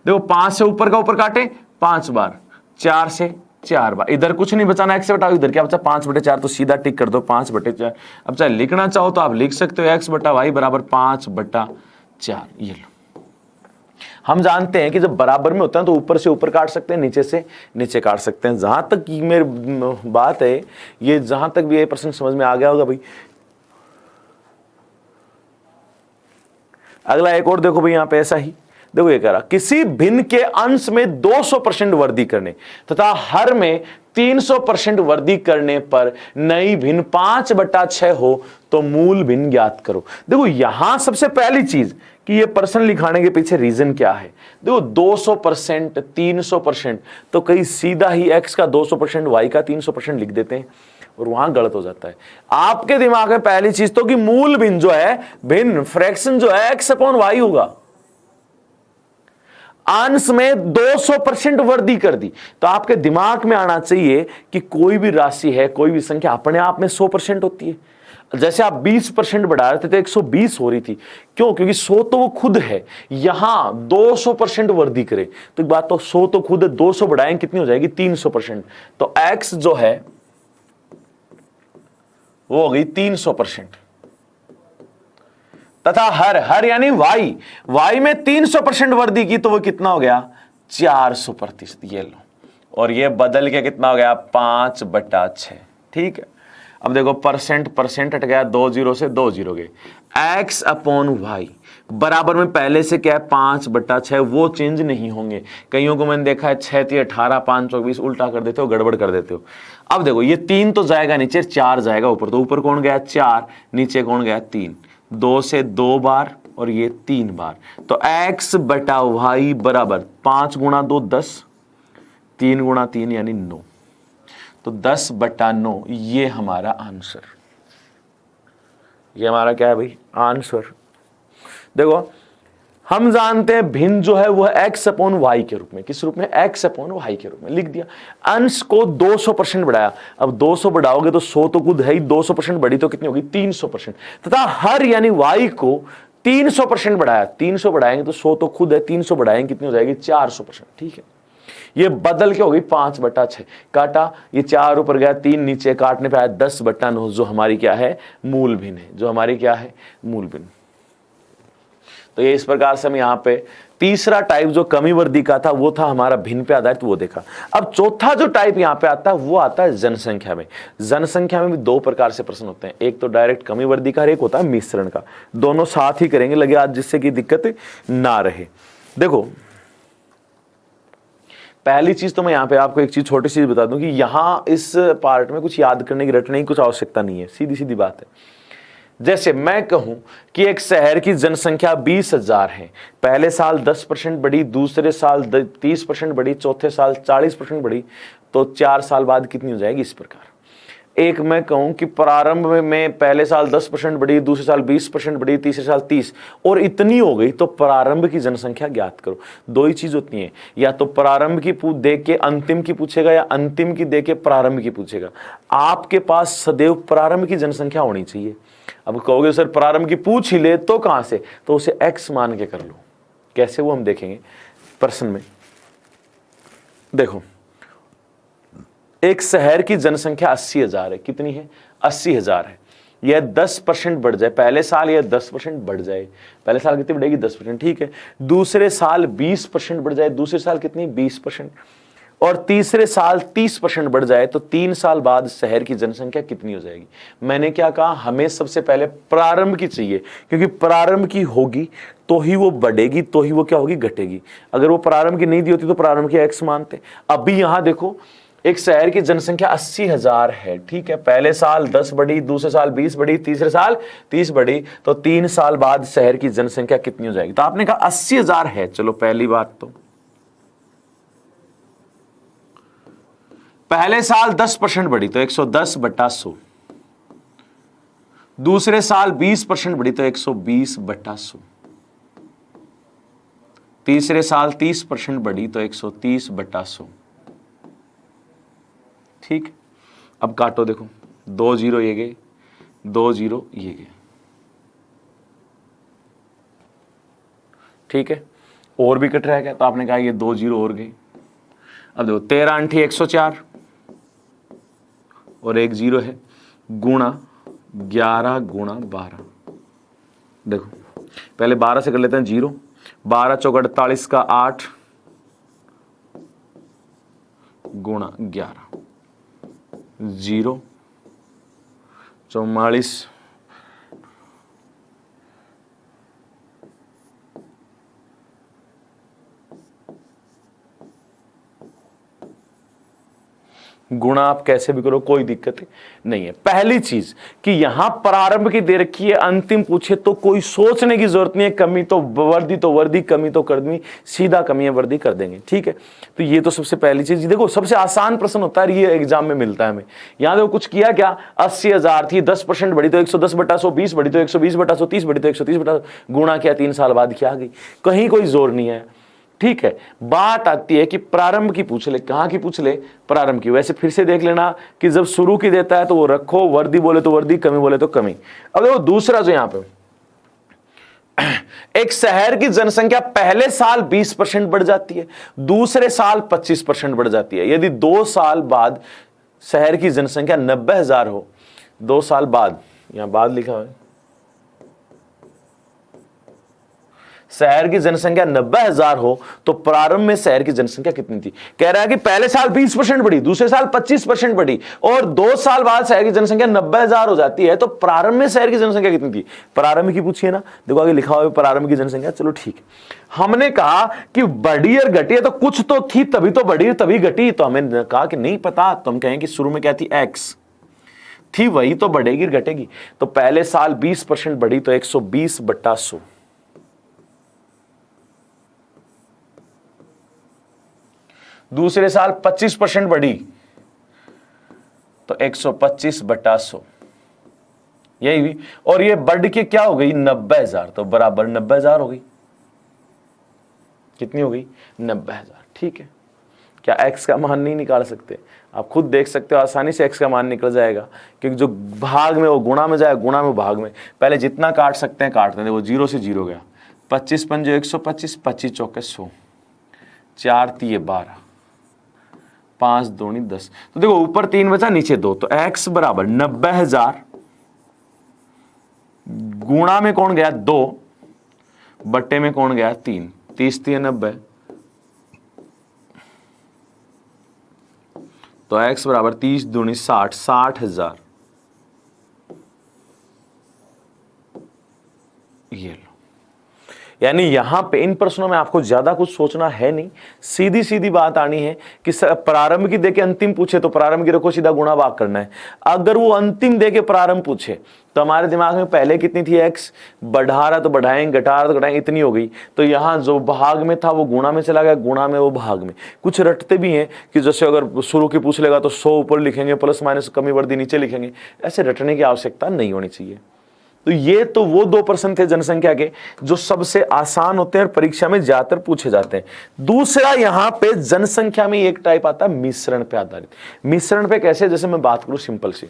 देखो 5 से ऊपर का ऊपर काटे 5 बार, 4 से 4 बार, इधर कुछ नहीं बचाना, x से बटाओ, इधर क्या बचा 5 बटे 4, तो सीधा टिक कर दो 5 बटे 4। अब चाहे लिखना चाहो तो आप लिख सकते हो x बटा वाई बराबर 5 बटा 4। ये लो, हम जानते हैं कि जब बराबर में होता है तो ऊपर से ऊपर काट सकते हैं, नीचे से नीचे काट सकते हैं। जहां तक मेरी बात है, ये जहां तक भी ये प्रश्न समझ में आ गया होगा भाई। अगला एक और देखो भाई, यहां पे ऐसा ही देखो, ये कह रहा किसी भिन्न के अंश में 200% वृद्धि करने तथा हर में 300% वृद्धि करने पर नई भिन्न 5 बटा 6 हो तो मूल भिन्न ज्ञात करो। देखो यहां सबसे पहली चीज कि ये प्रश्न लिखाने के पीछे रीजन क्या है। देखो 200%, 300%, तो कहीं सीधा ही x का 200%, y का 300% लिख देते हैं और वहां गलत हो जाता है। आपके दिमाग में पहली चीज तो कि मूल भिन्न जो है, भिन्न फ्रैक्शन जो है x अपॉन वाई होगा। अंश में 200% वृद्धि कर दी तो आपके दिमाग में आना चाहिए कि कोई भी राशि है, कोई भी संख्या अपने आप में 100% होती है। जैसे आप 20% बढ़ा रहे थे तो 120 हो रही थी, क्यों? क्योंकि 100 तो वो खुद है, यहां 200% वृद्धि करे तो एक बात तो 100 तो खुद है, 200 बढ़ाएंगे कितनी हो जाएगी 300%। तो x जो है वो हो गई 300%, तथा हर यानी y में 300% वृद्धि की तो वो कितना हो गया 400%। ये लो, और ये बदल के कितना हो गया 5 बटा 6। ठीक है, अब देखो परसेंट हट गया, 2 0 से 2 0 गए। x अपॉन वाई बराबर में पहले से क्या है 5 बटा 6, वो चेंज नहीं होंगे। कईयों को मैंने देखा है 6 3 18, 5 चौक 20 उल्टा कर देते हो, गड़बड़ कर देते हो। अब देखो ये 3 तो जाएगा नीचे, 4 जाएगा ऊपर, तो ऊपर कौन गया 4, नीचे कौन गया 3, 2 से 2 बार और ये 3 बार। तो x बटा वाई बराबर 5 गुणा 2 10, 3 गुणा 3 यानी 9, तो 10 बटा 9 ये हमारा आंसर। ये हमारा क्या है भाई आंसर। देखो हम जानते हैं भिन्न जो है वह x अपॉन वाई के रूप में, किस रूप में x अपॉन वाई के रूप में लिख दिया। अंश को 200% बढ़ाया, अब 200 बढ़ाओगे तो 100 तो खुद है ही, 200% बढ़ी तो कितनी होगी 300%। तथा हर यानी y को 300% बढ़ाया, 300 बढ़ाएंगे तो 100 तो खुद है, 300 बढ़ाएंगे कितनी हो जाएगी 400%। ठीक है, ये बदल के हो गई 5 बटा 6, काटा, ये 4 ऊपर गया, 3 नीचे, काटने पे आया 10 बटा 9, जो हमारी क्या है मूल भिन्न है, जो हमारी क्या है मूल भिन्न। तो ये इस प्रकार से हम यहाँ पे तीसरा टाइप जो कमी वृद्धि का था वो था हमारा भिन्न पे आधारित, वो देखा। अब चौथा जो टाइप यहाँ पे आता है वो आता है जनसंख्या में। जनसंख्या में भी 2 प्रकार से प्रश्न होते हैं, एक तो डायरेक्ट कमी वृद्धि का, एक होता है मिश्रण का। दोनों साथ ही करेंगे लगे आज, जिससे कि दिक्कत ना रहे। देखो पहली चीज तो मैं यहाँ पे आपको एक चीज छोटी सी बता दूं कि यहाँ इस पार्ट में कुछ याद करने की रटने की कुछ आवश्यकता नहीं है, सीधी सीधी बात है। जैसे मैं कहूं कि एक शहर की जनसंख्या 20,000 है, पहले साल 10% बढ़ी, दूसरे साल 30% बढ़ी, चौथे साल 40% बढ़ी, तो 4 साल बाद कितनी हो जाएगी इस प्रकार। एक मैं कहूं कि प्रारंभ में पहले साल 10% बढ़ी, दूसरे साल 20% बढ़ी, तीसरे साल 30 और इतनी हो गई, तो प्रारंभ की जनसंख्या ज्ञात करो। 2 ही चीज होती है, या तो प्रारंभ की देख के अंतिम की पूछेगा या अंतिम की देख के प्रारंभ की पूछेगा। आपके पास सदैव प्रारंभ की जनसंख्या होनी चाहिए। अब कहोगे सर प्रारंभ की पूछ ही ले तो कहां से, तो उसे x मान के कर लो। कैसे वो हम देखेंगे प्रश्न में। देखो एक शहर की जनसंख्या 80,000 है, कितनी है? 80,000 है। यह 10% बढ़ जाए, पहले साल यह 10% बढ़ जाए, पहले साल कितनी बढ़ेगी? 10%, ठीक है। दूसरे साल 20% बढ़ जाए, दूसरे साल कितनी? 20%। और तीसरे साल 30% बढ़ जाए तो 3 साल बाद शहर की जनसंख्या कितनी हो जाएगी? मैंने क्या कहा, हमें सबसे पहले प्रारंभ की चाहिए, क्योंकि प्रारंभ की होगी तो ही वो बढ़ेगी, तो ही वो क्या होगी? घटेगी। अगर वो प्रारंभ की नहीं दी होती तो प्रारंभ की x मानते। अभी यहां देखो एक शहर की जनसंख्या 80,000 है, ठीक है। पहले साल 10 बढ़ी, दूसरे साल 20 बढ़ी, तीसरे साल 30 बढ़ी, तो 3 साल बाद शहर की जनसंख्या कितनी हो जाएगी? तो आपने कहा 80,000 है, चलो पहली बात तो पहले साल 10% बढ़ी तो 110/100, दूसरे साल 20% बढ़ी तो 120/100, तीसरे साल 30% बढ़ी तो 130/100, ठीक। अब काटो, देखो 2 0 ये गए, 2 0 ये गए, ठीक है। और भी कट रह गया तो आपने कहा ये 2 0 और गए। अब देखो 13 अंठी 104 और 1 0 है, गुणा 11 गुणा 12। देखो पहले 12 से कर लेते हैं 0, 12 चौक 48 का 8 गुणा 11, 0 44 गुणा आप कैसे भी करो कोई दिक्कत नहीं है। पहली चीज कि यहां प्रारंभ की दे रखी है, अंतिम पूछे तो कोई सोचने की जरूरत नहीं है, कमी तो वर्दी, कमी तो कर दी, सीधा कमी है वर्दी कर देंगे, ठीक है। तो ये तो सबसे पहली चीज। देखो सबसे आसान प्रश्न होता है, ये एग्जाम में मिलता है हमें। यहां देखो कुछ किया क्या, 80,000 थी, 10% बढ़ी तो 110/100, 20 बढ़ी तो 120/100, 30 बढ़ी तो 130/100, गुणा किया 3 साल बाद क्या आ गई? कहीं कोई जोर नहीं है, ठीक है। बात आती है कि प्रारंभ की पूछ ले, कहां की पूछ ले? प्रारंभ की। वैसे फिर से देख लेना कि जब शुरू की देता है तो वो रखो, वर्दी बोले तो वर्दी, कमी बोले तो कमी। अब देखो दूसरा जो यहां पे एक शहर की जनसंख्या पहले साल 20% बढ़ जाती है, दूसरे साल 25% बढ़ जाती है। यदि 2 साल बाद शहर की जनसंख्या 90,000 हो, 2 साल बाद, यहां बाद लिखा है, शहर की जनसंख्या 90,000 हो तो प्रारंभ में शहर की जनसंख्या कितनी थी? कह रहा है कि पहले साल 20% बढ़ी, दूसरे साल 25% बढ़ी और 2 साल बाद शहर की जनसंख्या 90,000 हो जाती है, तो प्रारंभ में शहर की जनसंख्या कितनी थी? प्रारंभ की पूछिए ना, देखो आगे लिखा हुआ है प्रारंभ की जनसंख्या। चलो ठीक है, हमने कहा कि बढ़ी और घटी है तो कुछ तो थी तभी तो बढ़ी तभी घटी, तो हमें कहा कि नहीं पता, तो हम कहें कि शुरू में क्या थी? x थी, वही तो बढ़ेगी घटेगी। तो पहले साल 20% बढ़ी तो 120/100, दूसरे साल 25% बढ़ी तो 125/100, यही हुई। और ये बढ़ के क्या हो गई? 90,000, तो बराबर 90,000 हो गई। कितनी हो गई? 90,000, ठीक है। क्या x का मान नहीं निकाल सकते? आप खुद देख सकते हो, आसानी से x का मान निकल जाएगा, क्योंकि जो भाग में वो गुणा में जाए, गुणा में भाग में, पहले जितना काट सकते हैं काटते हैं। वो 0 से 0 गया, 25 पंजे 125, 25 चौके 100, 4 तिये 12, 5 दूनी 10। तो देखो ऊपर 3 बचा, नीचे 2, तो x बराबर 90,000 गुणा में कौन गया? 2, बट्टे में कौन गया? 3, 30 3 90, तो x बराबर 30 दूनी 60, 60,000। ये लो, यानी यहां पे इन प्रश्नों में आपको ज्यादा कुछ सोचना है नहीं, सीधी सीधी बात आनी है कि प्रारंभ की देके अंतिम पूछे तो प्रारंभ की रखो, सीधा गुणा भाग करना है। अगर वो अंतिम देके प्रारंभ पूछे तो हमारे दिमाग में पहले कितनी थी? x, बढ़ा रहा तो बढ़ाएंगे, घटा रहा तो घटाएंगे, इतनी हो गई। तो यहां जो भाग में था वो गुणा में चला गया, गुणा में वो भाग में। कुछ रटते भी हैं कि जैसे अगर शुरू की पूछ लेगा तो 100 ऊपर लिखेंगे, प्लस माइनस कमी वर्दी नीचे लिखेंगे, ऐसे रटने की आवश्यकता नहीं होनी चाहिए। तो ये तो वो 2 प्रश्न थे जनसंख्या के जो सबसे आसान होते हैं और परीक्षा में ज्यादातर पूछे जाते हैं। दूसरा यहां पे जनसंख्या में एक टाइप आता है मिश्रण पे आधारित। मिश्रण पे कैसे? जैसे मैं बात करूं सिंपल सी,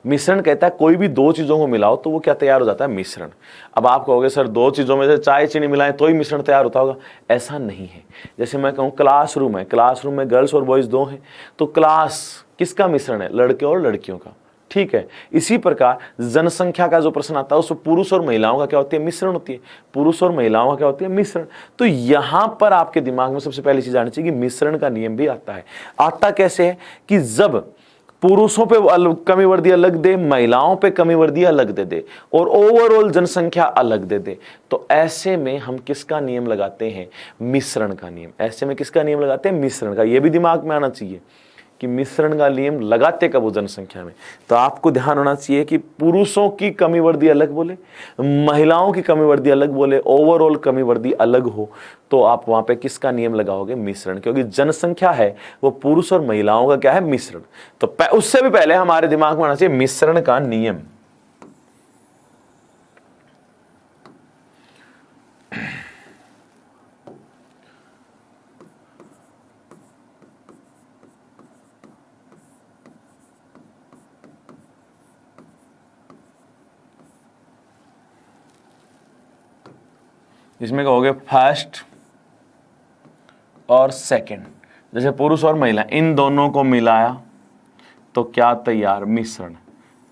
मिश्रण कहता है कोई भी दो चीजों को मिलाओ तो वो क्या तैयार हो जाता है, मिश्रण। अब आप कहोगे सर दो चीजों में से चाय चीनी मिलाएं तो ही मिश्रण तैयार होता होगा, ऐसा नहीं है। जैसे मैं कहूँ क्लासरूम है, क्लासरूम में गर्ल्स और बॉयज दो हैं, तो क्लास किसका मिश्रण है, लड़के और लड़कियों का, ठीक है। इसी प्रकार जनसंख्या का जो प्रश्न आता है उसमें पुरुष और महिलाओं का क्या होती है, मिश्रण होती है, पुरुष और महिलाओं का क्या होती है, मिश्रण। तो यहां पर आपके दिमाग में सबसे पहली चीज आनी चाहिए कि मिश्रण का नियम भी आता है। आता कैसे है कि जब पुरुषों पे कमी वर्दी अलग दे, महिलाओं पे कमी वर्दी अलग दे और ओवरऑल जनसंख्या अलग दे, तो ऐसे में हम किसका नियम लगाते हैं, मिश्रण का नियम। ऐसे में किसका नियम लगाते हैं, मिश्रण का। यह भी दिमाग में आना चाहिए कि मिश्रण का नियम लगाते कब हो जनसंख्या में। तो आपको ध्यान होना चाहिए कि पुरुषों की कमी वर्दी अलग बोले, महिलाओं की कमी वर्दी अलग बोले, ओवरऑल कमी वर्दी अलग हो, तो आप वहां पे किसका नियम लगाओगे, मिश्रण। क्योंकि जनसंख्या है वो पुरुष और महिलाओं का क्या है, मिश्रण। तो उससे भी पहले हमारे दिमाग में आना चाहिए मिश्रण का नियम। इसमें कहोगे फर्स्ट और सेकंड, जैसे पुरुष और महिला इन दोनों को मिलाया तो क्या तैयार, मिश्रण।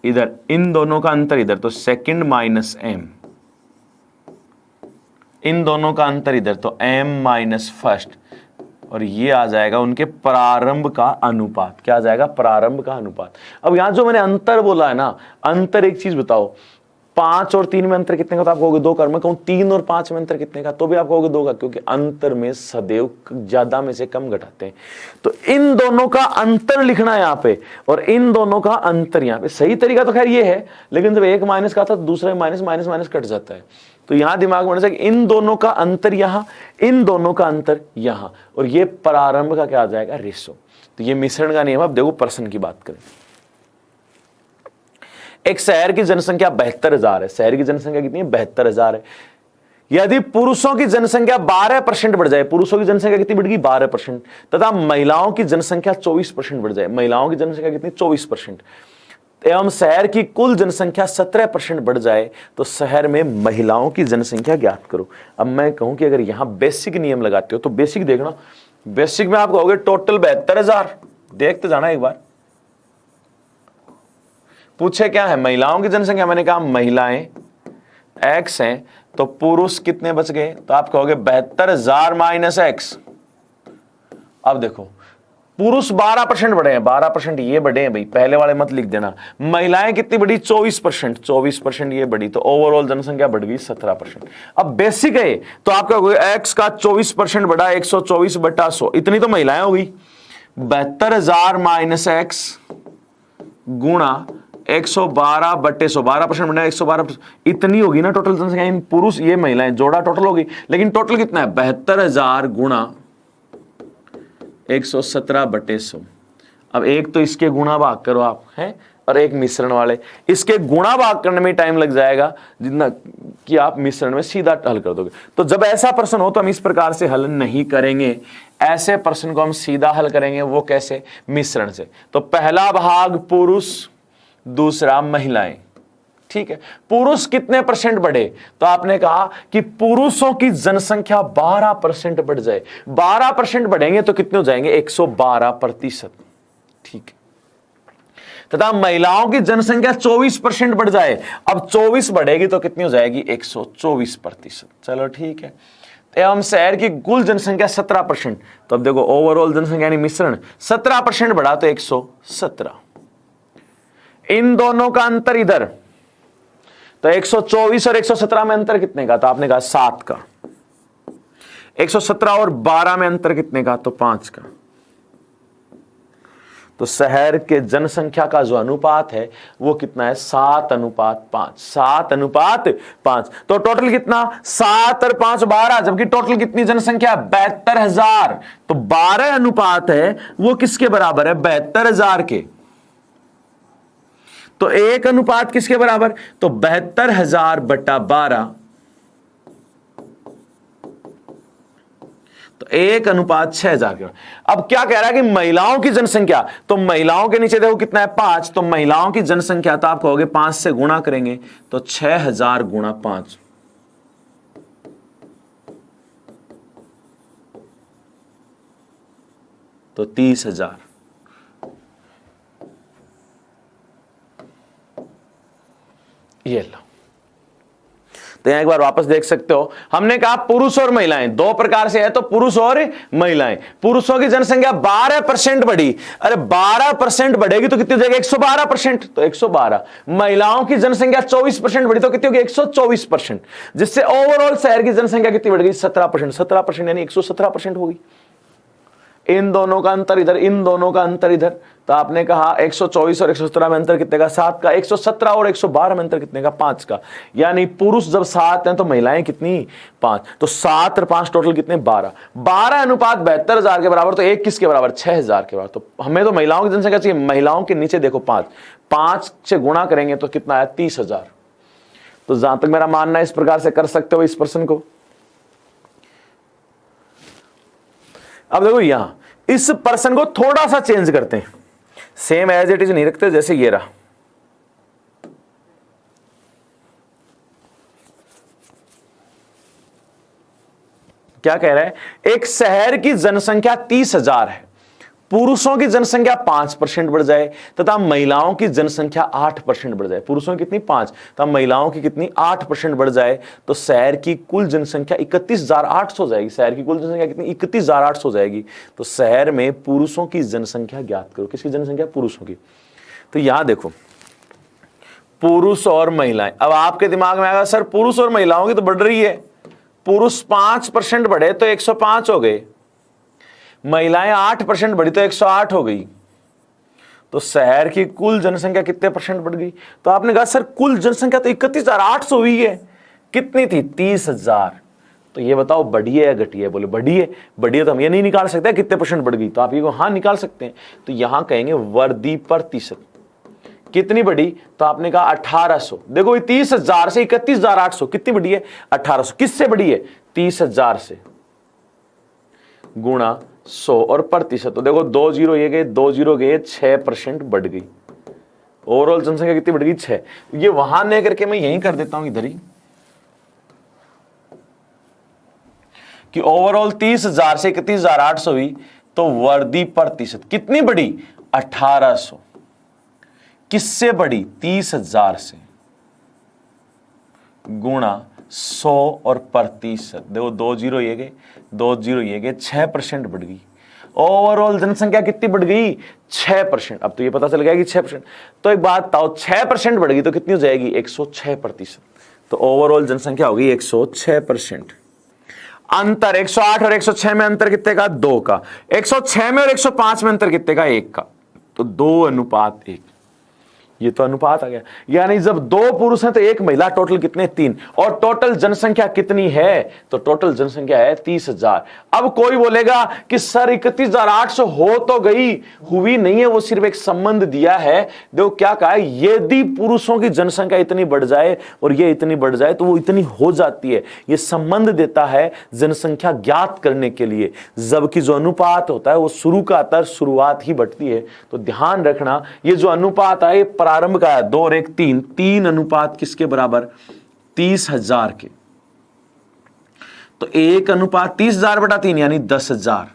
इधर इन दोनों का अंतर इधर तो सेकंड माइनस एम, इन दोनों का अंतर इधर तो एम माइनस फर्स्ट, और ये आ जाएगा उनके प्रारंभ का अनुपात। क्या आ जाएगा, प्रारंभ का अनुपात। अब यहां जो मैंने अंतर बोला है ना, अंतर एक चीज बताओ, 5 और 3 में अंतर कितने का, तो आप कहोगे 2 का। मैं कहूं 3 और 5 में अंतर कितने का, तो भी आप कहोगे 2 का, क्योंकि अंतर में सदैव ज्यादा में से कम घटाते हैं। तो इन दोनों का अंतर लिखना है यहां पे, और इन दोनों का अंतर यहां पे। सही तरीका तो खैर ये है, लेकिन जब एक माइनस का था तो दूसरे माइनस माइनस माइनस कट जाता है। तो यहां दिमाग में इन दोनों का अंतर यहां, इन दोनों का अंतर यहां, और ये प्रारंभ का क्या आ जाएगा, रेशो। तो ये मिश्रण का नियम। अब देखो प्रश्न की बात करें। एक शहर की जनसंख्या 72,000 है। शहर की जनसंख्या कितनी है, 72,000 है। यदि पुरुषों की जनसंख्या 12% बढ़ जाए, पुरुषों की जनसंख्या कितनी बढ़ गई, 12%, तथा महिलाओं की जनसंख्या 24% बढ़ जाए, महिलाओं की जनसंख्या कितनी, 24%, एवं शहर की कुल जनसंख्या 17% बढ़ जाए, तो शहर में महिलाओं की जनसंख्या ज्ञात करो। अब मैं कहूं कि अगर यहां बेसिक नियम लगाते हो तो बेसिक देखना, बेसिक में आप कहोगे टोटल 72,000, देखते जाना एक बार। पूछे क्या है, महिलाओं की जनसंख्या, मैंने कहा महिलाएं x हैं, तो पुरुष कितने बच गए, तो आप कहोगे 72,000 माइनस x। अब देखो पुरुष 12% बढ़े हैं, 12% ये बढ़े हैं भाई, पहले वाले मत लिख देना। महिलाएं कितनी बढ़ी, 24%, 24% ये बढ़ी, तो ओवरऑल जनसंख्या बढ़ गई 17%। अब बेसिक है तो आप कहोगे x का 24% बढ़ा, 124/100, इतनी तो महिलाएं हो गई। 72,000 माइनस x गुणा 112/100, 12% बढ़ा 112%, इतनी होगी ना टोटल जनसंख्या। इन पुरुष ये महिलाएं जोड़ा टोटल होगी, लेकिन टोटल कितना है, 72,000 गुणा 117/100। अब एक तो इसके गुणा भाग करो आप हैं, और एक मिश्रण वाले, इसके गुणा भाग करने में टाइम लग जाएगा जितना कि आप मिश्रण में सीधा हल कर दोगे। तो जब ऐसा प्रश्न हो तो हम इस प्रकार से हल नहीं करेंगे, ऐसे प्रश्न को हम सीधा हल करेंगे। वो कैसे, मिश्रण से। तो पहला भाग पुरुष, दूसरा महिलाएं, ठीक है। पुरुष कितने परसेंट बढ़े, तो आपने कहा कि पुरुषों की जनसंख्या 12% बढ़ जाए, 12% बढ़ेंगे तो कितने हो जाएंगे, 112%, ठीक है। तथा महिलाओं की जनसंख्या 24% बढ़ जाए, अब 24 बढ़ेगी तो कितनी हो जाएगी, 124%। चलो ठीक है। एवं शहर की कुल जनसंख्या 17%, तो अब देखो ओवरऑल जनसंख्या यानी मिश्रण 17% बढ़ा तो 117। इन दोनों का अंतर इधर, तो 124 और 117 में अंतर कितने का, तो आपने कहा 7 का। 117 और 12 में अंतर कितने का, तो 5 का। तो शहर के जनसंख्या का जो अनुपात है वो कितना है, 7:5, 7:5। तो टोटल कितना, 7 और 5 12, जबकि टोटल कितनी जनसंख्या, 72,000। तो 12 अनुपात है वो किसके बराबर है, 72,000 के। तो 1 अनुपात किसके बराबर, तो 72,000/12। तो तो 1:6000 के। अब क्या कह रहा है कि महिलाओं की जनसंख्या, तो महिलाओं के नीचे देखो कितना है 5, तो महिलाओं की जनसंख्या तो आप कहोगे 5 से गुणा करेंगे तो 6000 गुणा 5, तो 30,000। ये लो, तो यहां एक बार वापस देख सकते हो, हमने कहा पुरुष और महिलाएं दो प्रकार से है, तो पुरुष और महिलाएं। पुरुषों की जनसंख्या 12% बढ़ी, अरे 12% बढ़ेगी तो कितनी हो जाएगी 112%, तो 112। महिलाओं की जनसंख्या 24% बढ़ी तो कितनी होगी 124%, जिससे ओवरऑल शहर की जनसंख्या कितनी बढ़ गई 17%। 17% यानी 117% होगी। इन दोनों का अंतर इधर, इन दोनों का अंतर इधर, तो आपने कहा 124 और 117 में अंतर कितने का 7 का, 117 और 112 में अंतर कितने का 5 का, यानी पुरुष जब 7 हैं तो महिलाएं कितनी 5, तो 7 और 5 टोटल कितने 12। 12:72,000 के बराबर, तो 1 किसके बराबर 6000 के बराबर। तो हमें तो महिलाओं की जनसंख्या चाहिए, महिलाओं के नीचे देखो 5 से गुणा करेंगे तो कितना है 30,000। तो जहां तक मेरा मानना है इस प्रकार से कर सकते हो इस प्रश्न को। अब देखो यहां इस पर्सन को थोड़ा सा चेंज करते हैं, सेम एज इट इज नहीं रखते, जैसे ये रहा। क्या कह रहा है, एक शहर की जनसंख्या 30,000 है, पुरुषों की जनसंख्या 5% बढ़ जाए तथा महिलाओं की जनसंख्या 8% बढ़ जाए। पुरुषों की कितनी 5 तथा महिलाओं की कितनी 8% बढ़ जाए, तो शहर की कुल जनसंख्या 31,800 हो जाएगी। शहर की कुल जनसंख्या कितनी 31,800 हो जाएगी। तो शहर में पुरुषों की जनसंख्या ज्ञात करो। किसकी जनसंख्या, पुरुषों की। तो यहां देखो पुरुष और महिलाएं। अब आपके दिमाग में आएगा सर पुरुष और महिलाओं की तो बढ़ रही है, पुरुष 5% बढ़े तो 105 हो गए, महिलाएं 8% बढ़ी तो 108 हो गई, तो शहर की कुल जनसंख्या कितने परसेंट बढ़ गई। तो आपने कहा सर कुल जनसंख्या तो 31,800 हुई है, कितनी थी 30,000। तो ये बताओ बढ़ी है या घटी है, बोले बढ़ी है। बढ़ी है तो हम ये नहीं निकाल सकते कितने परसेंट बढ़ गई, तो आप ये को हाँ निकाल सकते हैं। तो यहां कहेंगे वर्दी प्रतिशत कितनी बढ़ी, तो आपने कहा 1800। देखो 30,000 से 31,800 कितनी बढ़ी है 1800। किससे बढ़ी है 30,000 से, गुणा 100 और प्रतिशत, तो देखो 2 जीरो ये गए 2 जीरो गए, 6% बढ़ गई। ओवरऑल जनसंख्या कितनी बढ़ गई 6। ये वहां नहीं करके मैं यहीं कर देता हूं इधर ही, कि ओवरऑल 30,000 से 31,800 हुई, तो वर्दी प्रतिशत कितनी बढ़ी 1800। किससे बढ़ी 30,000 से, गुणा 100 और प्रतिशत, देखो 2 जीरो ये गए 2 जीरो ये गए, 6% बढ़ गई। ओवरऑल जनसंख्या कितनी बढ़ गई 6%। अब तो ये पता चल गया कि 6%। तो एक बात बताओ 6% बढ़ गई तो कितनी हो जाएगी 106%। तो ओवरऑल जनसंख्या होगी 106%। अंतर 108 और 106 में अंतर कितने का 2 का, 106 में और 105 में अंतर कितने का 1 का, तो 2:1। ये तो अनुपात आ गया, यानी जब 2 पुरुष हैं तो 1 महिला, टोटल कितने 3, और टोटल जनसंख्या कितनी है, तो टोटल जनसंख्या है 30,000। अब कोई बोलेगा कि सर 31,800 हो तो गई, हुई नहीं है, वो सिर्फ एक संबंध दिया है। देखो क्या कहा है, यदि पुरुषों की जनसंख्या इतनी बढ़ जाए और ये इतनी बढ़ जाए तो वो इतनी हो जाती है। ये संबंध देता है जनसंख्या ज्ञात करने के लिए, जबकि जो अनुपात होता है वो शुरू का आता है, शुरुआत ही बढ़ती है। तो ध्यान रखना ये जो अनुपात है प्रारंभ का है 2 और 1 3, 3 अनुपात किसके बराबर 30,000 के, तो 1:30,000/3 यानी 10,000।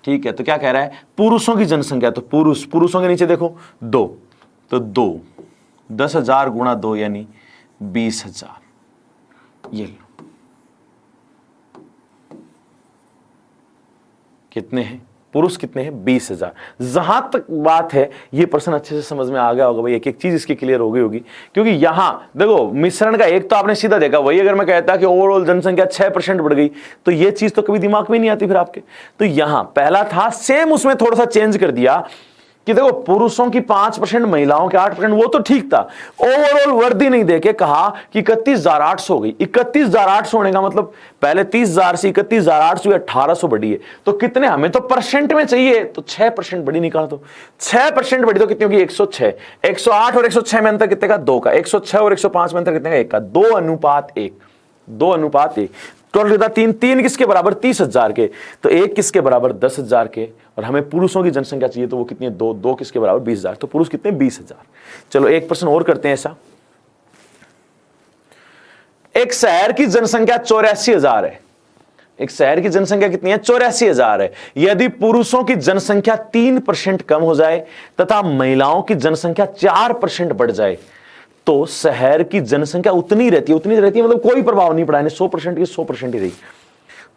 ठीक है, तो क्या कह रहा है पुरुषों की जनसंख्या, तो पुरुषों के नीचे देखो 2, तो 2 10,000 गुणा 2 यानी 20,000। ये लो कितने हैं पुरुष, कितने हैं 20,000। जहां तक बात है ये प्रश्न अच्छे से समझ में आ गया होगा भाई, एक एक चीज इसकी क्लियर हो गई होगी। क्योंकि यहां देखो मिश्रण का एक तो आपने सीधा देखा, वही अगर मैं कहता कि ओवरऑल जनसंख्या 6% बढ़ गई तो ये चीज तो कभी दिमाग में नहीं आती फिर आपके। तो यहां पहला था सेम, उसमें थोड़ा सा चेंज कर दिया कि देखो पुरुषों की 5%, महिलाओं के 8%, वो तो ठीक था। ओवरऑल वर्दी नहीं देके कहा कि 31,800 हो गई। 31,800 होने का मतलब पहले 30,000 से 31,800 या 1800 बढ़ी है, तो कितने हमें तो परसेंट में चाहिए, तो 6% बढ़ी निकाल दो। 6% बढ़ी तो कितनी होगी 106। 108 और 106 में अंतर कितने का 2 का, 106 और 105 में अंतर कितने का 1 का, 2:1। 2:1। टोटल कितना, 3 किसके बराबर, 30,000 के। तो 1 किसके बराबर, 10,000 के। और हमें पुरुषों की जनसंख्या चाहिए, तो वो कितनी है, 2 किसके बराबर, 20,000। तो पुरुष कितने, 20,000। चलो एक प्रश्न और करते हैं ऐसा। एक शहर की जनसंख्या 84,000 है। एक शहर की जनसंख्या कितनी है, 84,000 है। यदि पुरुषों की जनसंख्या 3% कम हो जाए तथा महिलाओं की जनसंख्या 4% बढ़ जाए, तो शहर की जनसंख्या उतनी रहती है मतलब कोई प्रभाव नहीं पड़ा, 100% की 100% ही रही।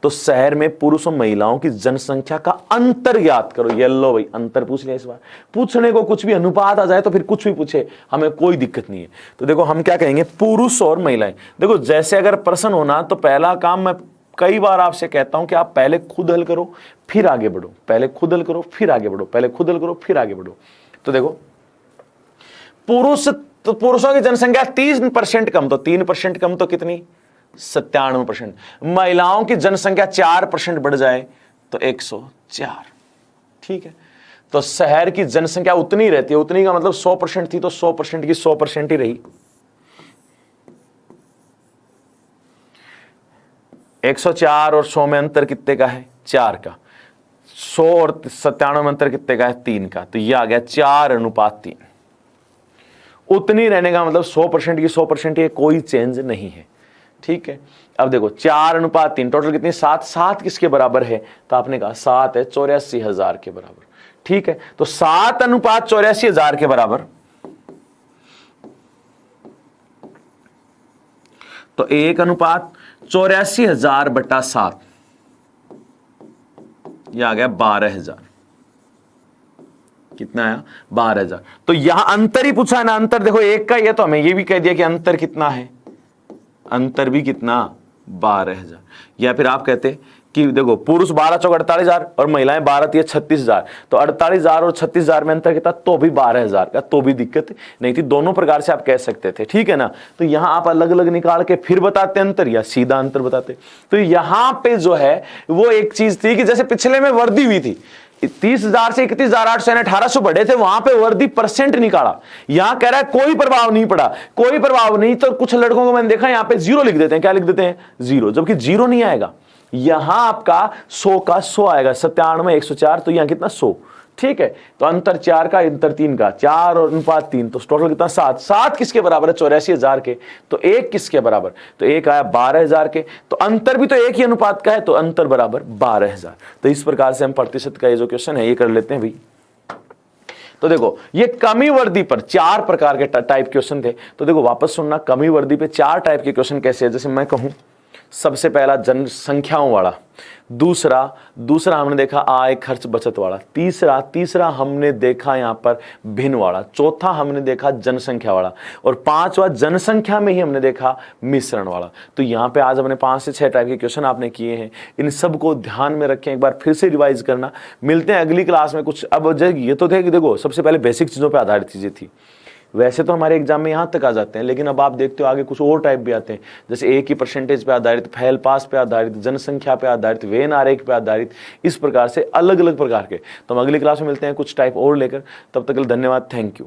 तो शहर में पुरुष और महिलाओं की जनसंख्या का अंतर ज्ञात करो। ये लो भाई, अंतर पूछ लिया। इस बार पूछने को कुछ भी अनुपात आ जाए तो फिर कुछ भी पूछे, हमें कोई दिक्कत नहीं है। तो देखो हम क्या कहेंगे, पुरुष और महिलाएं। देखो जैसे अगर प्रश्न होना, तो पहला काम मैं कई बार आपसे कहता हूं कि आप पहले खुद हल करो फिर आगे बढ़ो, पहले खुद हल करो फिर आगे बढ़ो, पहले खुद हल करो फिर आगे बढ़ो। तो देखो पुरुषों की जनसंख्या 3% कम, तो 3% कम तो कितनी, 97%। महिलाओं की जनसंख्या 4% बढ़ जाए तो 104। ठीक है, तो शहर की जनसंख्या उतनी रहती है, उतनी का मतलब 100% थी, तो 100% की 100% ही रही। 104 और 100 में अंतर कितने का है, 4 का। 100 और 97 में अंतर कितने का है, 3 का। तो यह आ गया 4:3। उतनी रहने का मतलब 100% की 100% है, कोई चेंज नहीं है। ठीक है, अब देखो 4:3, टोटल कितनी, 7 किसके बराबर है, तो आपने कहा 7 है 84,000 के बराबर। ठीक है, तो 7:84,000 के बराबर, तो 1:84,000/7, यह आ गया 12,000। कितना आया, 12,000। तो यहां अंतर ही पूछा है ना, अंतर देखो 1 का, ये तो हमें ये भी कह दिया कि अंतर कितना है, अंतर भी कितना, 12,000। या फिर आप कहते कि देखो पुरुष 12 चौक 48,000 और महिलाएं 12 3 36,000, तो 48,000 और 36,000 में अंतर कितना, तो भी 12,000 का, तो भी दिक्कत नहीं थी। दोनों प्रकार से आप कह सकते थे। ठीक है ना, तो यहां आप अलग अलग निकाल के फिर बताते अंतर, या सीधा अंतर बताते। तो यहां पे जो है वो एक चीज थी कि जैसे पिछले में वर्दी हुई थी, 30,000 से 31,800 यानी 1,800 बढ़े थे, वहां पे वर्दी % निकाला। यहां कह रहा है कोई प्रभाव नहीं पड़ा, कोई प्रभाव नहीं। तो कुछ लड़कों को मैंने देखा यहां पे 0 लिख देते हैं, क्या लिख देते हैं, 0, जबकि 0 नहीं आएगा। यहां आपका 100 का 100 आएगा, 97 104, तो यहां कितना, 100। ठीक है, तो अंतर 4 का, अंतर 3 का, 4:3, तो टोटल कितना, 7 किसके बराबर है, 84,000 के। तो 1 किसके बराबर, तो 1 आया 12,000 के। तो अंतर भी तो एक ही अनुपात का है, तो अंतर बराबर 12,000। तो इस प्रकार से हम प्रतिशत का ये जो क्वेश्चन है ये कर लेते हैं भाई। तो देखो ये कमी वर्दी पर 4 प्रकार के टाइप क्वेश्चन थे। तो देखो वापस सुनना, कमी वर्दी पे 4 टाइप के क्वेश्चन कैसे है। जैसे मैं कहूं, सबसे पहला जनसंख्याओं वाला, दूसरा हमने देखा आय खर्च बचत वाला, तीसरा हमने देखा यहां पर भिन्न वाला, चौथा हमने देखा जनसंख्या वाला, और 5वां जनसंख्या में ही हमने देखा मिश्रण वाला। तो यहां पे आज हमने 5 से 6 टाइप के क्वेश्चन आपने किए हैं। इन सब को ध्यान में रखें, एक बार फिर से रिवाइज करना। मिलते हैं अगली क्लास में कुछ। अब ये तो थे कि देखो सबसे पहले बेसिक चीजों पर आधारित चीजें थी, वैसे तो हमारे एग्जाम में यहां तक आ जाते हैं, लेकिन अब आप देखते हो आगे कुछ और टाइप भी आते हैं, जैसे एक ही परसेंटेज पे आधारित, फेल पास पे आधारित, जनसंख्या पे आधारित, वेन आरेख पे आधारित, इस प्रकार से अलग अलग प्रकार के। तो हम अगली क्लास में मिलते हैं कुछ टाइप और लेकर। तब तक के लिए धन्यवाद, थैंक यू।